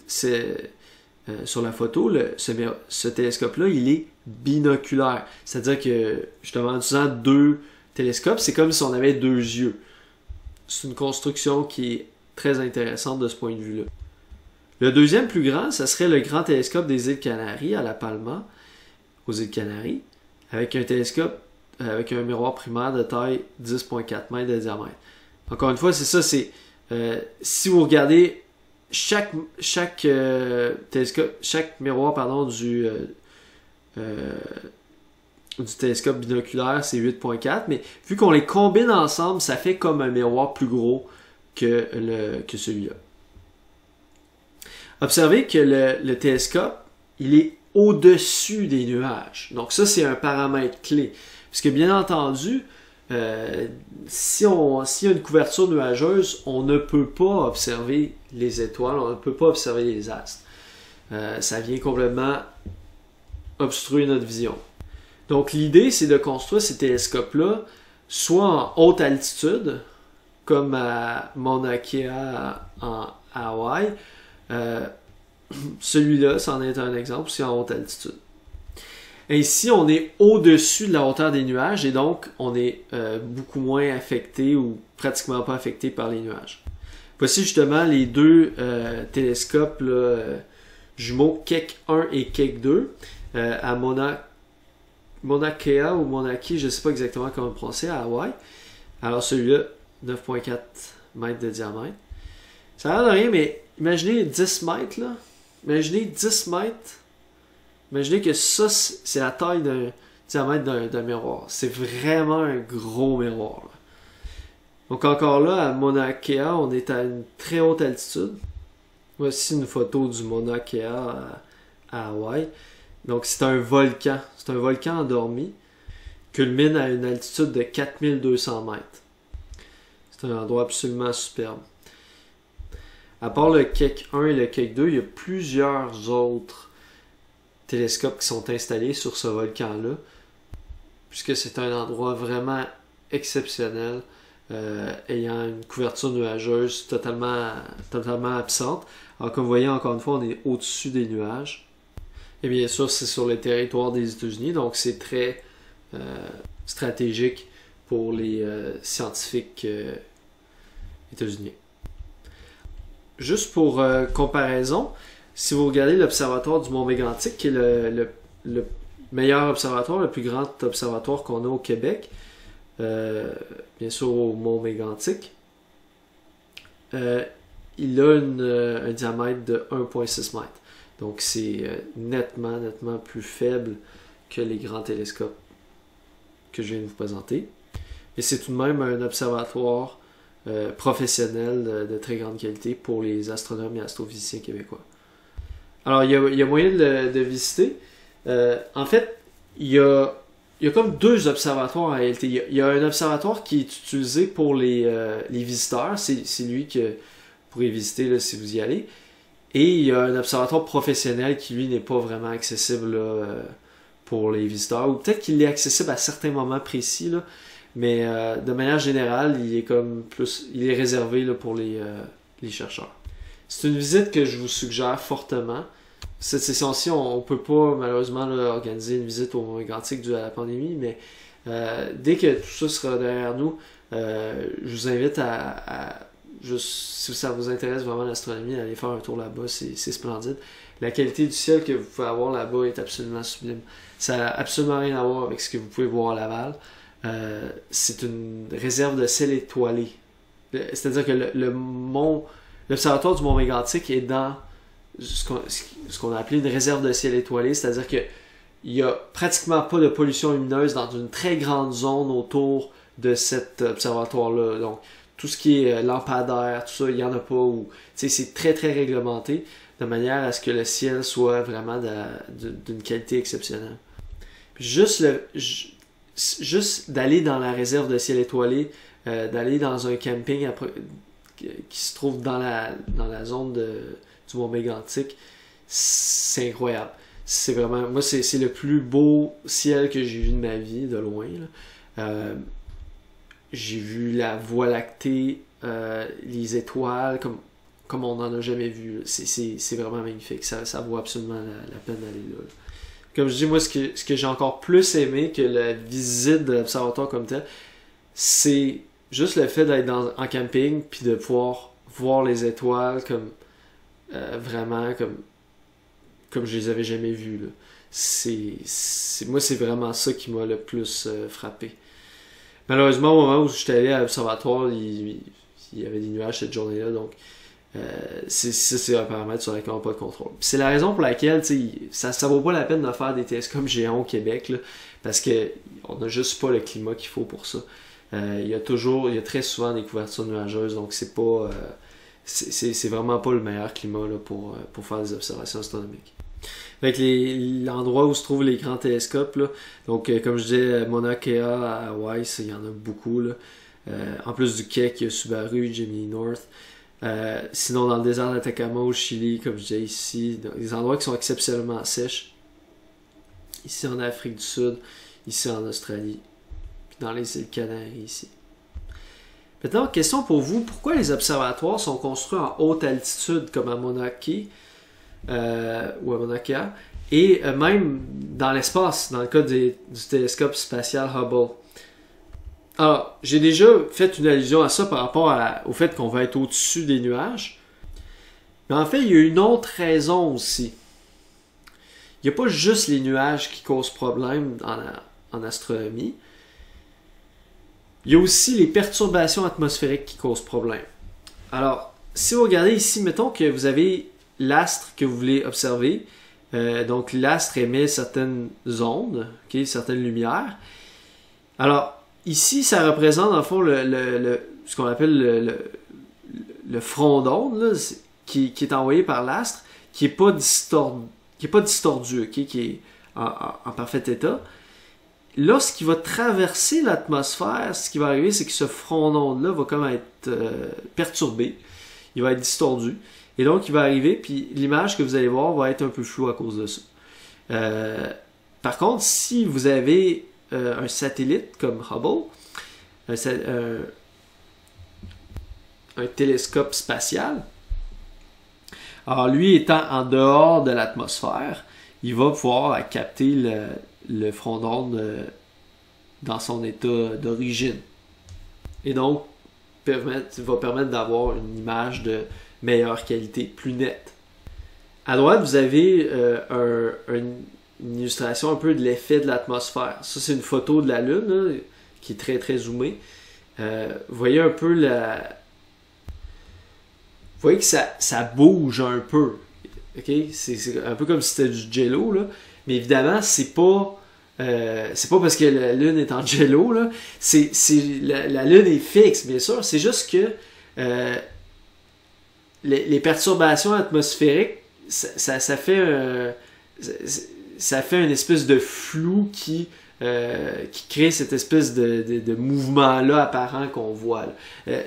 S1: sur la photo, ce télescope-là, il est binoculaire. C'est-à-dire que, justement, en utilisant deux télescopes, c'est comme si on avait deux yeux. C'est une construction qui est très intéressante de ce point de vue-là. Le deuxième plus grand, ça serait le grand télescope des îles Canaries à La Palma, aux îles Canaries, avec un télescope avec un miroir primaire de taille 10,4 mètres de diamètre. Encore une fois, c'est ça, c'est si vous regardez chaque télescope, chaque miroir du télescope binoculaire, c'est 8,4, mais vu qu'on les combine ensemble, ça fait comme un miroir plus gros que celui-là. Observez que le télescope, il est au-dessus des nuages. Donc ça, c'est un paramètre clé. Parce que bien entendu, s'il y a une couverture nuageuse, on ne peut pas observer les étoiles, on ne peut pas observer les astres. Ça vient complètement obstruer notre vision. Donc l'idée, c'est de construire ces télescopes-là, soit en haute altitude, comme à Mauna Kea à Hawaï. Celui-là, c'en est un exemple, c'est en haute altitude. Ainsi, on est au-dessus de la hauteur des nuages et donc on est beaucoup moins affecté ou pratiquement pas affecté par les nuages. Voici justement les deux télescopes jumeaux Keck 1 et Keck 2 à Mauna Kea ou Mauna Kea, je ne sais pas exactement comment le prononcer, à Hawaï. Alors celui-là, 9,4 mètres de diamètre. Ça a l'air de rien, mais imaginez 10 mètres là. Imaginez 10 mètres. Imaginez que ça, c'est la taille d'un diamètre d'un miroir. C'est vraiment un gros miroir. Là. Donc encore là, à Mauna Kea, on est à une très haute altitude. Voici une photo du Mauna Kea à Hawaï. Donc c'est un volcan. C'est un volcan endormi. Culmine à une altitude de 4200 mètres. C'est un endroit absolument superbe. À part le Keck 1 et le Keck 2, il y a plusieurs autres télescopes qui sont installés sur ce volcan-là, puisque c'est un endroit vraiment exceptionnel, ayant une couverture nuageuse totalement absente. Alors comme vous voyez, encore une fois, on est au-dessus des nuages. Et bien sûr, c'est sur le territoire des États-Unis, donc c'est très stratégique pour les scientifiques états-uniens. Juste pour comparaison, si vous regardez l'observatoire du Mont Mégantic, qui est le meilleur observatoire, le plus grand observatoire qu'on a au Québec, bien sûr au Mont Mégantic, il a un diamètre de 1,6 mètres. Donc c'est nettement plus faible que les grands télescopes que je viens de vous présenter. Mais c'est tout de même un observatoire professionnel de très grande qualité pour les astronomes et astrophysiciens québécois. Alors, il y a moyen de visiter. En fait, il y a comme deux observatoires en réalité. Il y a un observatoire qui est utilisé pour les visiteurs. C'est lui que vous pourrez visiter là, si vous y allez. Et il y a un observatoire professionnel qui, lui, n'est pas vraiment accessible là, pour les visiteurs. Ou peut-être qu'il est accessible à certains moments précis, là, mais de manière générale, il est réservé là, pour les chercheurs. C'est une visite que je vous suggère fortement. Cette session-ci, on ne peut pas malheureusement là, organiser une visite au Mont Mégantic dû à la pandémie, mais dès que tout ça sera derrière nous, je vous invite si ça vous intéresse vraiment l'astronomie, à aller faire un tour là-bas, c'est splendide. La qualité du ciel que vous pouvez avoir là-bas est absolument sublime. Ça n'a absolument rien à voir avec ce que vous pouvez voir à Laval. C'est une réserve de ciel étoilé. C'est-à-dire que l'observatoire du Mont Mégantic est dans ce qu'on a appelé une réserve de ciel étoilé, c'est-à-dire qu'il n'y a pratiquement pas de pollution lumineuse dans une très grande zone autour de cet observatoire-là. Donc, tout ce qui est lampadaire, tout ça, il n'y en a pas. C'est très très réglementé, de manière à ce que le ciel soit vraiment d'une qualité exceptionnelle. Puis juste d'aller dans la réserve de ciel étoilé, d'aller dans un camping qui se trouve dans la zone du Mont Mégantic, c'est incroyable. C'est vraiment, moi, c'est le plus beau ciel que j'ai vu de ma vie, de loin. J'ai vu la Voie lactée, les étoiles, comme on n'en a jamais vu. C'est vraiment magnifique. Ça vaut absolument la peine d'aller là. Comme je dis, moi, ce que j'ai encore plus aimé que la visite de l'observatoire comme tel, c'est juste le fait d'être en camping puis de pouvoir voir les étoiles comme vraiment comme je les avais jamais vus, là. Moi, c'est vraiment ça qui m'a le plus frappé. Malheureusement, au moment où j'étais allé à l'observatoire, il y avait des nuages cette journée-là, donc c'est un paramètre sur lequel on n'a pas de contrôle. C'est la raison pour laquelle ça vaut pas la peine de faire des télescopes géants au Québec, là, parce que on n'a juste pas le climat qu'il faut pour ça. Il y a très souvent des couvertures nuageuses, donc c'est vraiment pas le meilleur climat là, pour faire des observations astronomiques. Avec l'endroit où se trouvent les grands télescopes, là, donc comme je disais, Mauna Kea à Hawaï, il y en a beaucoup, là. En plus du Keck, il y a Subaru, Gemini North. Sinon, dans le désert d'Atacama au Chili, comme je disais ici, des endroits qui sont exceptionnellement sèches. Ici en Afrique du Sud, ici en Australie, puis dans les îles Canaries ici. Maintenant, question pour vous, pourquoi les observatoires sont construits en haute altitude comme à Mauna Kea ou à Mauna Kea, et même dans l'espace, dans le cas du télescope spatial Hubble? Alors, j'ai déjà fait une allusion à ça par rapport au fait qu'on va être au-dessus des nuages. Mais en fait, il y a une autre raison aussi. Il n'y a pas juste les nuages qui causent problème en astronomie. Il y a aussi les perturbations atmosphériques qui causent problème. Alors, si vous regardez ici, mettons que vous avez l'astre que vous voulez observer. Donc, l'astre émet certaines ondes, okay, certaines lumières. Alors, ici, ça représente, dans le fond, ce qu'on appelle le front d'onde qui est envoyé par l'astre, qui n'est pas distordu, okay, qui est en parfait état. Lorsqu'il va traverser l'atmosphère, ce qui va arriver, c'est que ce front d'onde-là va comme être perturbé. Il va être distordu. Et donc, il va arriver, puis l'image que vous allez voir va être un peu floue à cause de ça. Par contre, si vous avez un satellite comme Hubble, un télescope spatial, alors lui étant en dehors de l'atmosphère, il va pouvoir capter le front d'onde dans son état d'origine. Et donc, va permettre d'avoir une image de meilleure qualité, plus nette. À droite, vous avez une illustration un peu de l'effet de l'atmosphère. Ça, c'est une photo de la Lune, là, qui est très très zoomée. Vous voyez un peu vous voyez que ça bouge un peu. Okay? C'est un peu comme si c'était du jello, là. Mais évidemment, c'est pas parce que la Lune est en jello, là. La Lune est fixe, bien sûr. C'est juste que les perturbations atmosphériques, ça fait une espèce de flou qui crée cette espèce de mouvement-là apparent qu'on voit.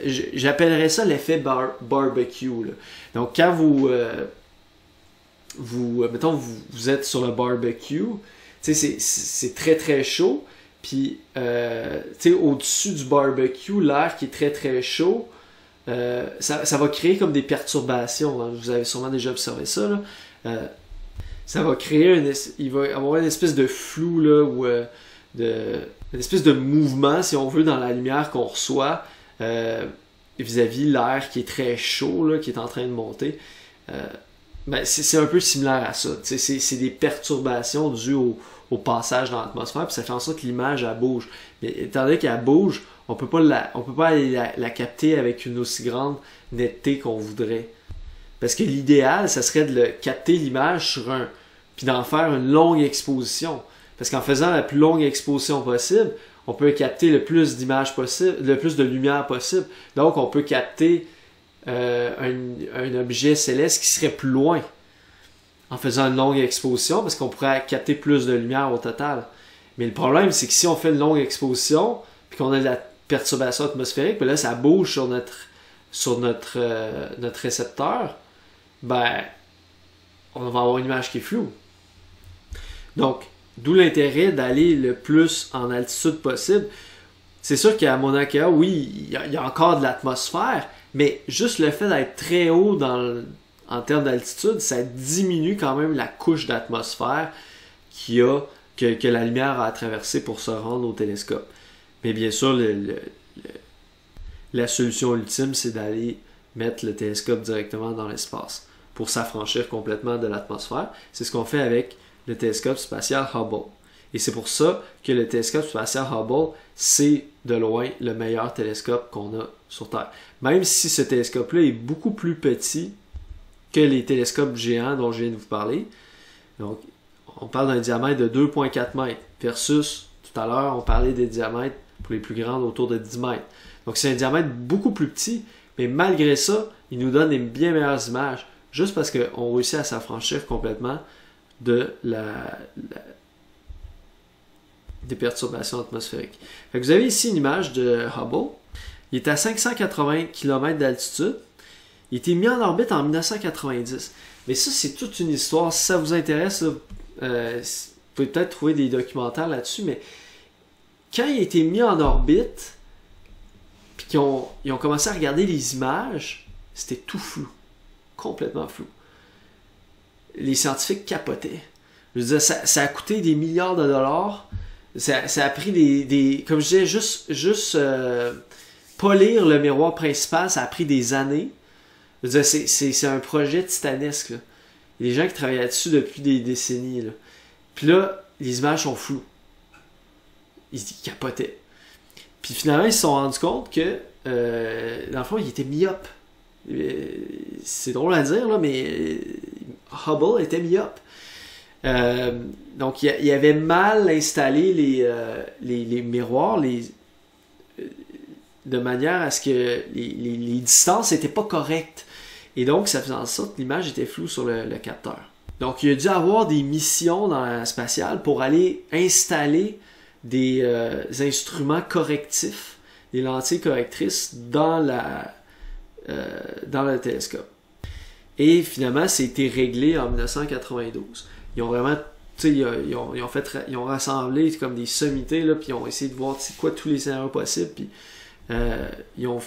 S1: J'appellerais ça l'effet barbecue. Là. Donc, quand mettons, vous êtes sur le barbecue, c'est très très chaud, puis au-dessus du barbecue, l'air qui est très très chaud, ça va créer comme des perturbations. Hein. Vous avez sûrement déjà observé ça. Là. Ça va créer il va y avoir une espèce de flou là, ou une espèce de mouvement, si on veut, dans la lumière qu'on reçoit vis-à-vis l'air qui est très chaud, là, qui est en train de monter. C'est un peu similaire à ça. C'est des perturbations dues au passage dans l'atmosphère, puis ça fait en sorte que l'image elle bouge. Mais étant donné qu'elle bouge, on peut pas aller la capter avec une aussi grande netteté qu'on voudrait. Parce que l'idéal, ça serait de capter l'image puis d'en faire une longue exposition. Parce qu'en faisant la plus longue exposition possible, on peut capter le plus d'images possible, le plus de lumière possible. Donc, on peut capter un objet céleste qui serait plus loin en faisant une longue exposition, parce qu'on pourrait capter plus de lumière au total. Mais le problème, c'est que si on fait une longue exposition, puis qu'on a de la perturbation atmosphérique, puis là, ça bouge sur notre récepteur, ben, on va avoir une image qui est floue. Donc, d'où l'intérêt d'aller le plus en altitude possible. C'est sûr qu'à Mauna Kea, oui, il y a encore de l'atmosphère, mais juste le fait d'être très haut en termes d'altitude, ça diminue quand même la couche d'atmosphère que la lumière a à traverser pour se rendre au télescope. Mais bien sûr, la solution ultime, c'est d'aller mettre le télescope directement dans l'espace. pour s'affranchir complètement de l'atmosphère. C'est ce qu'on fait avec le télescope spatial Hubble. Et c'est pour ça que le télescope spatial Hubble, c'est de loin le meilleur télescope qu'on a sur Terre. Même si ce télescope-là est beaucoup plus petit que les télescopes géants dont je viens de vous parler. Donc, on parle d'un diamètre de 2,4 mètres versus, tout à l'heure, on parlait des diamètres pour les plus grandes autour de 10 mètres. Donc, c'est un diamètre beaucoup plus petit, mais malgré ça, il nous donne des bien meilleures images, juste parce qu'on réussit à s'affranchir complètement de des perturbations atmosphériques. Fait que vous avez ici une image de Hubble. Il est à 580 km d'altitude. Il a été mis en orbite en 1990. Mais ça, c'est toute une histoire. Si ça vous intéresse, là, vous pouvez peut-être trouver des documentaires là-dessus, mais quand il a été mis en orbite, puis qu'ils ont commencé à regarder les images, c'était tout flou. Complètement flou. Les scientifiques capotaient. Je veux dire, ça a coûté des milliards de dollars. Ça a pris comme je disais, juste polir le miroir principal, ça a pris des années. Je veux dire, c'est un projet titanesque, là. Il y a des gens qui travaillent là-dessus depuis des décennies, là. Puis là, les images sont floues. Ils capotaient. Puis finalement, ils se sont rendus compte que, dans le fond, il était myope. C'est drôle à dire, là, mais Hubble était myope. Donc, il avait mal installé les miroirs de manière à ce que les distances n'étaient pas correctes. Et donc, ça faisait en sorte que l'image était floue sur le capteur. Donc, il a dû avoir des missions dans la spatiale pour aller installer des instruments correctifs, des lentilles correctrices dans le télescope. Et finalement, ça a été réglé en 1992. Ils ont vraiment, tu sais, ils ont rassemblé comme des sommités, là, puis ils ont essayé de voir c'est quoi tous les scénarios possibles, puis ils ont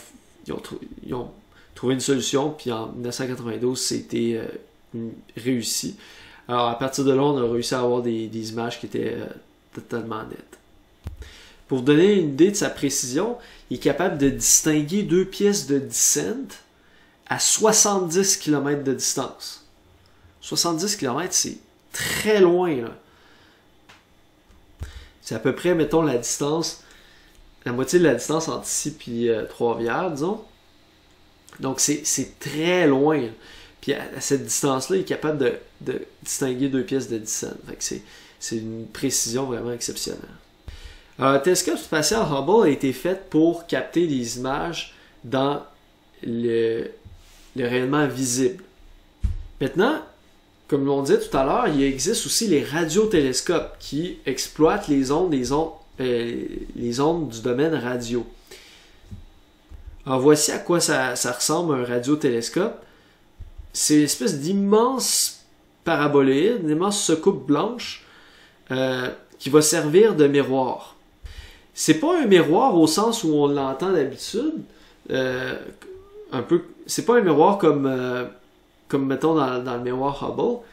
S1: trouvé une solution, puis en 1992, c'était réussi. Alors, à partir de là, on a réussi à avoir des images qui étaient totalement nettes. Pour vous donner une idée de sa précision, il est capable de distinguer deux pièces de 10 cents à 70 km de distance. 70 km, c'est très loin, là. C'est à peu près, mettons, la moitié de la distance entre ici et Trois-Rivières, disons. Donc, c'est très loin, là. Puis à cette distance-là, il est capable de distinguer deux pièces de 10 cents. Fait que c'est une précision vraiment exceptionnelle. Le télescope spatial Hubble a été fait pour capter des images dans le rayonnement visible. Maintenant, comme on disait tout à l'heure, il existe aussi les radiotélescopes qui exploitent les ondes du domaine radio. Alors voici à quoi ça ressemble un radiotélescope. C'est une espèce d'immense paraboléide, une immense secoupe blanche qui va servir de miroir. C'est pas un miroir au sens où on l'entend d'habitude, c'est pas un miroir comme mettons dans le miroir Hubble,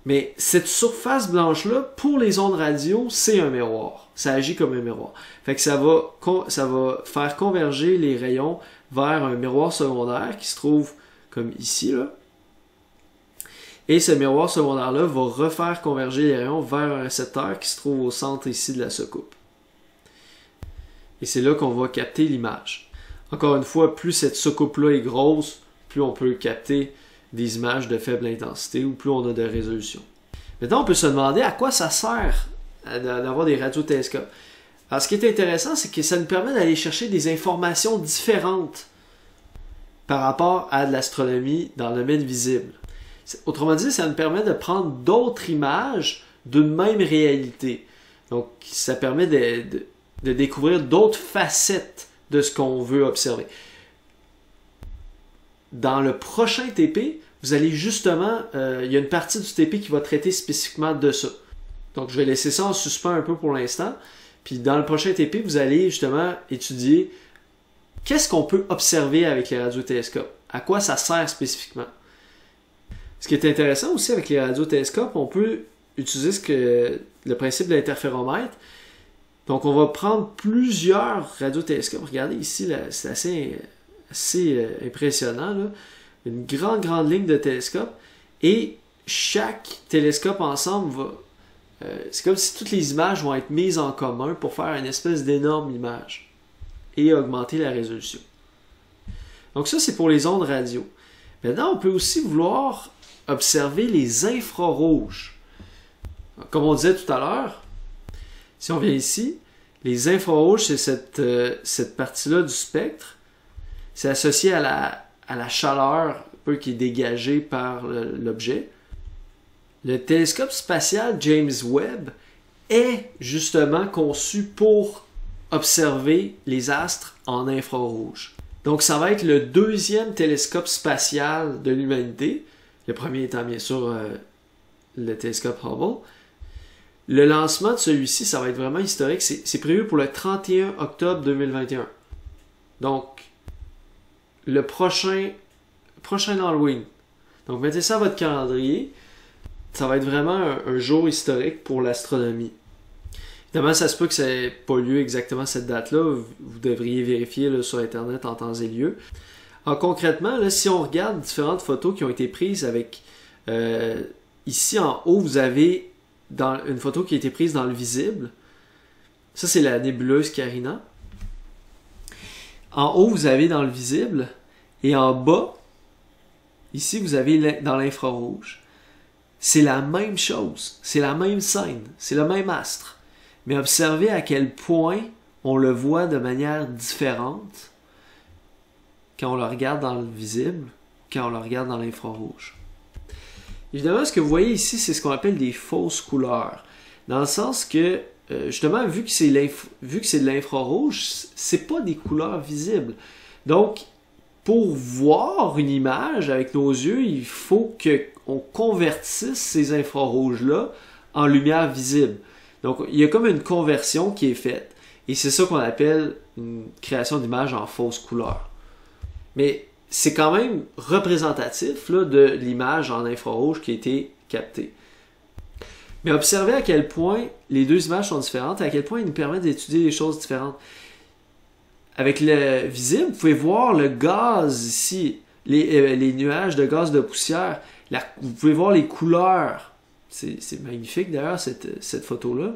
S1: mais cette surface blanche-là, pour les ondes radio, c'est un miroir. Ça agit comme un miroir. Fait que ça va faire converger les rayons vers un miroir secondaire qui se trouve comme ici, là. Et ce miroir secondaire-là va refaire converger les rayons vers un récepteur qui se trouve au centre ici de la secoupe. Et c'est là qu'on va capter l'image. Encore une fois, plus cette secoupe-là est grosse, plus on peut capter des images de faible intensité ou plus on a de résolution. Maintenant, on peut se demander à quoi ça sert d'avoir des radiotélescopes. Alors, ce qui est intéressant, c'est que ça nous permet d'aller chercher des informations différentes par rapport à de l'astronomie dans le domaine visible. Autrement dit, ça nous permet de prendre d'autres images d'une même réalité. Donc, ça permet de découvrir d'autres facettes de ce qu'on veut observer. Dans le prochain TP, vous allez justement, il y a une partie du TP qui va traiter spécifiquement de ça. Donc, je vais laisser ça en suspens un peu pour l'instant. Puis, dans le prochain TP, vous allez justement étudier qu'est-ce qu'on peut observer avec les radiotélescopes. À quoi ça sert spécifiquement. Ce qui est intéressant aussi avec les radiotélescopes, on peut utiliser le principe de l'interféromètre. Donc, on va prendre plusieurs radiotélescopes. Regardez ici, là, c'est assez impressionnant, là. une grande ligne de télescopes et chaque télescope ensemble va... c'est comme si toutes les images vont être mises en commun pour faire une espèce d'énorme image et augmenter la résolution. Donc ça, c'est pour les ondes radio. Maintenant, on peut aussi vouloir observer les infrarouges. Comme on disait tout à l'heure, si on vient ici, les infrarouges, c'est cette partie-là du spectre. C'est associé à la chaleur un peu qui est dégagée par l'objet. Le télescope spatial James Webb est justement conçu pour observer les astres en infrarouge. Donc ça va être le deuxième télescope spatial de l'humanité, le premier étant bien sûr le télescope Hubble. Le lancement de celui-ci, ça va être vraiment historique, c'est prévu pour le 31 octobre 2021. Donc, le prochain Halloween. Donc mettez ça à votre calendrier. Ça va être vraiment un jour historique pour l'astronomie. Évidemment, ça se peut que ça n'ait pas lieu exactement cette date-là. Vous devriez vérifier là, sur Internet en temps et lieu. Alors concrètement, là, si on regarde différentes photos qui ont été prises avec... ici en haut, vous avez une photo qui a été prise dans le visible. Ça, c'est la nébuleuse Carina. En haut, vous avez dans le visible. Et en bas, ici, vous avez dans l'infrarouge. C'est la même chose. C'est la même scène. C'est le même astre. Mais observez à quel point on le voit de manière différente quand on le regarde dans le visible, quand on le regarde dans l'infrarouge. Évidemment, ce que vous voyez ici, c'est ce qu'on appelle des fausses couleurs. Dans le sens que, justement, vu que c'est de l'infrarouge, c'est pas des couleurs visibles. Donc, pour voir une image avec nos yeux, il faut qu'on convertisse ces infrarouges-là en lumière visible. Donc, il y a comme une conversion qui est faite. Et c'est ça qu'on appelle une création d'image en fausse couleur. Mais c'est quand même représentatif là, de l'image en infrarouge qui a été captée. Mais observez à quel point les deux images sont différentes, à quel point ils nous permettent d'étudier des choses différentes. Avec le visible, vous pouvez voir le gaz ici, les nuages de gaz de poussière. Vous pouvez voir les couleurs. C'est magnifique d'ailleurs cette photo-là.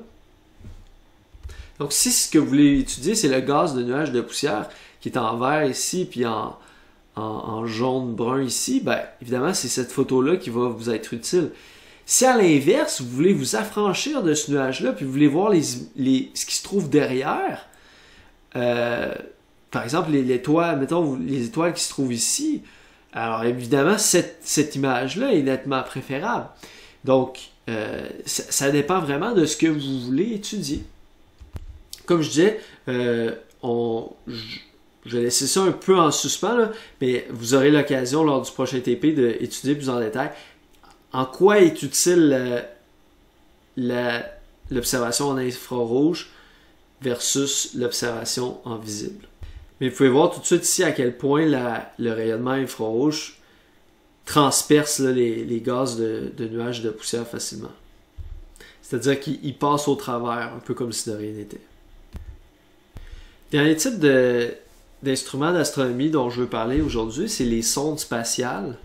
S1: Donc si ce que vous voulez étudier, c'est le gaz de nuages de poussière qui est en vert ici, puis en jaune-brun ici, ben évidemment c'est cette photo-là qui va vous être utile. Si à l'inverse, vous voulez vous affranchir de ce nuage-là, puis vous voulez voir ce qui se trouve derrière, par exemple mettons les étoiles qui se trouvent ici, alors évidemment cette image-là est nettement préférable. Donc ça dépend vraiment de ce que vous voulez étudier. Comme je disais, je vais laisser ça un peu en suspens, là, mais vous aurez l'occasion lors du prochain TP d'étudier plus en détail en quoi est utile l'observation en infrarouge versus l'observation en visible. Mais vous pouvez voir tout de suite ici à quel point le rayonnement infrarouge transperce là, les gaz de nuages de poussière facilement. C'est-à-dire qu'il passe au travers, un peu comme si de rien n'était. Dernier type d'instruments d'astronomie dont je veux parler aujourd'hui, c'est les sondes spatiales.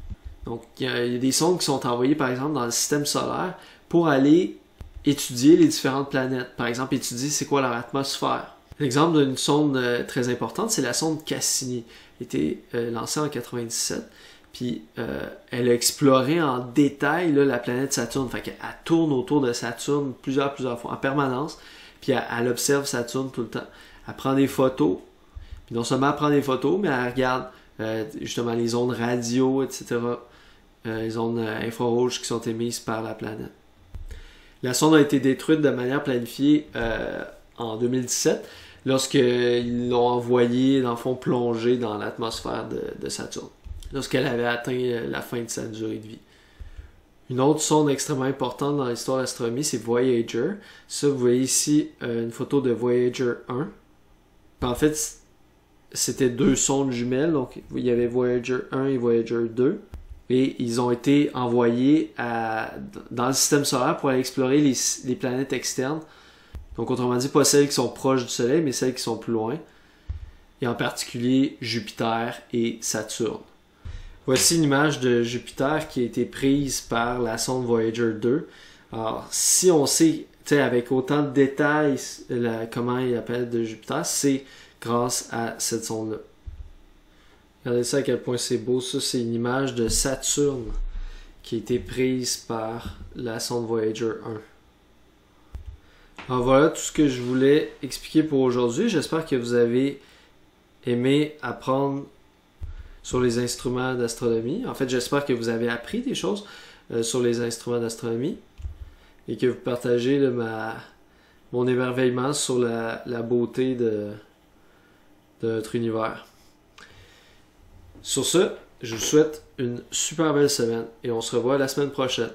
S1: Donc, il y a des sondes qui sont envoyées, par exemple, dans le système solaire pour aller étudier les différentes planètes. Par exemple, étudier c'est quoi leur atmosphère. L'exemple d'une sonde très importante, c'est la sonde Cassini. Elle a été lancée en 1997. Puis, elle a exploré en détail là, la planète Saturne. Fait qu'elle tourne autour de Saturne plusieurs fois, en permanence. Puis, elle observe Saturne tout le temps. Elle prend des photos. Puis non seulement elle prend des photos, mais elle regarde justement les ondes radio, etc. Les ondes infrarouges qui sont émises par la planète. La sonde a été détruite de manière planifiée en 2017, lorsqu'ils l'ont envoyée, dans le fond, plonger dans l'atmosphère de Saturne, lorsqu'elle avait atteint la fin de sa durée de vie. Une autre sonde extrêmement importante dans l'histoire de l'astronomie, c'est Voyager. Ça, vous voyez ici une photo de Voyager 1. En fait, c'était deux sondes jumelles, donc il y avait Voyager 1 et Voyager 2. Et ils ont été envoyés dans le système solaire pour aller explorer les planètes externes. Donc autrement dit, pas celles qui sont proches du Soleil, mais celles qui sont plus loin. Et en particulier Jupiter et Saturne. Voici une image de Jupiter qui a été prise par la sonde Voyager 2. Alors, si on sait, avec autant de détails, comment il appelle de Jupiter, c'est grâce à cette sonde-là. Regardez ça à quel point c'est beau. Ça, c'est une image de Saturne qui a été prise par la sonde Voyager 1. Alors voilà tout ce que je voulais expliquer pour aujourd'hui. J'espère que vous avez aimé apprendre sur les instruments d'astronomie. En fait, j'espère que vous avez appris des choses sur les instruments d'astronomie et que vous partagez mon émerveillement sur la beauté de notre univers. Sur ce, je vous souhaite une super belle semaine et on se revoit la semaine prochaine.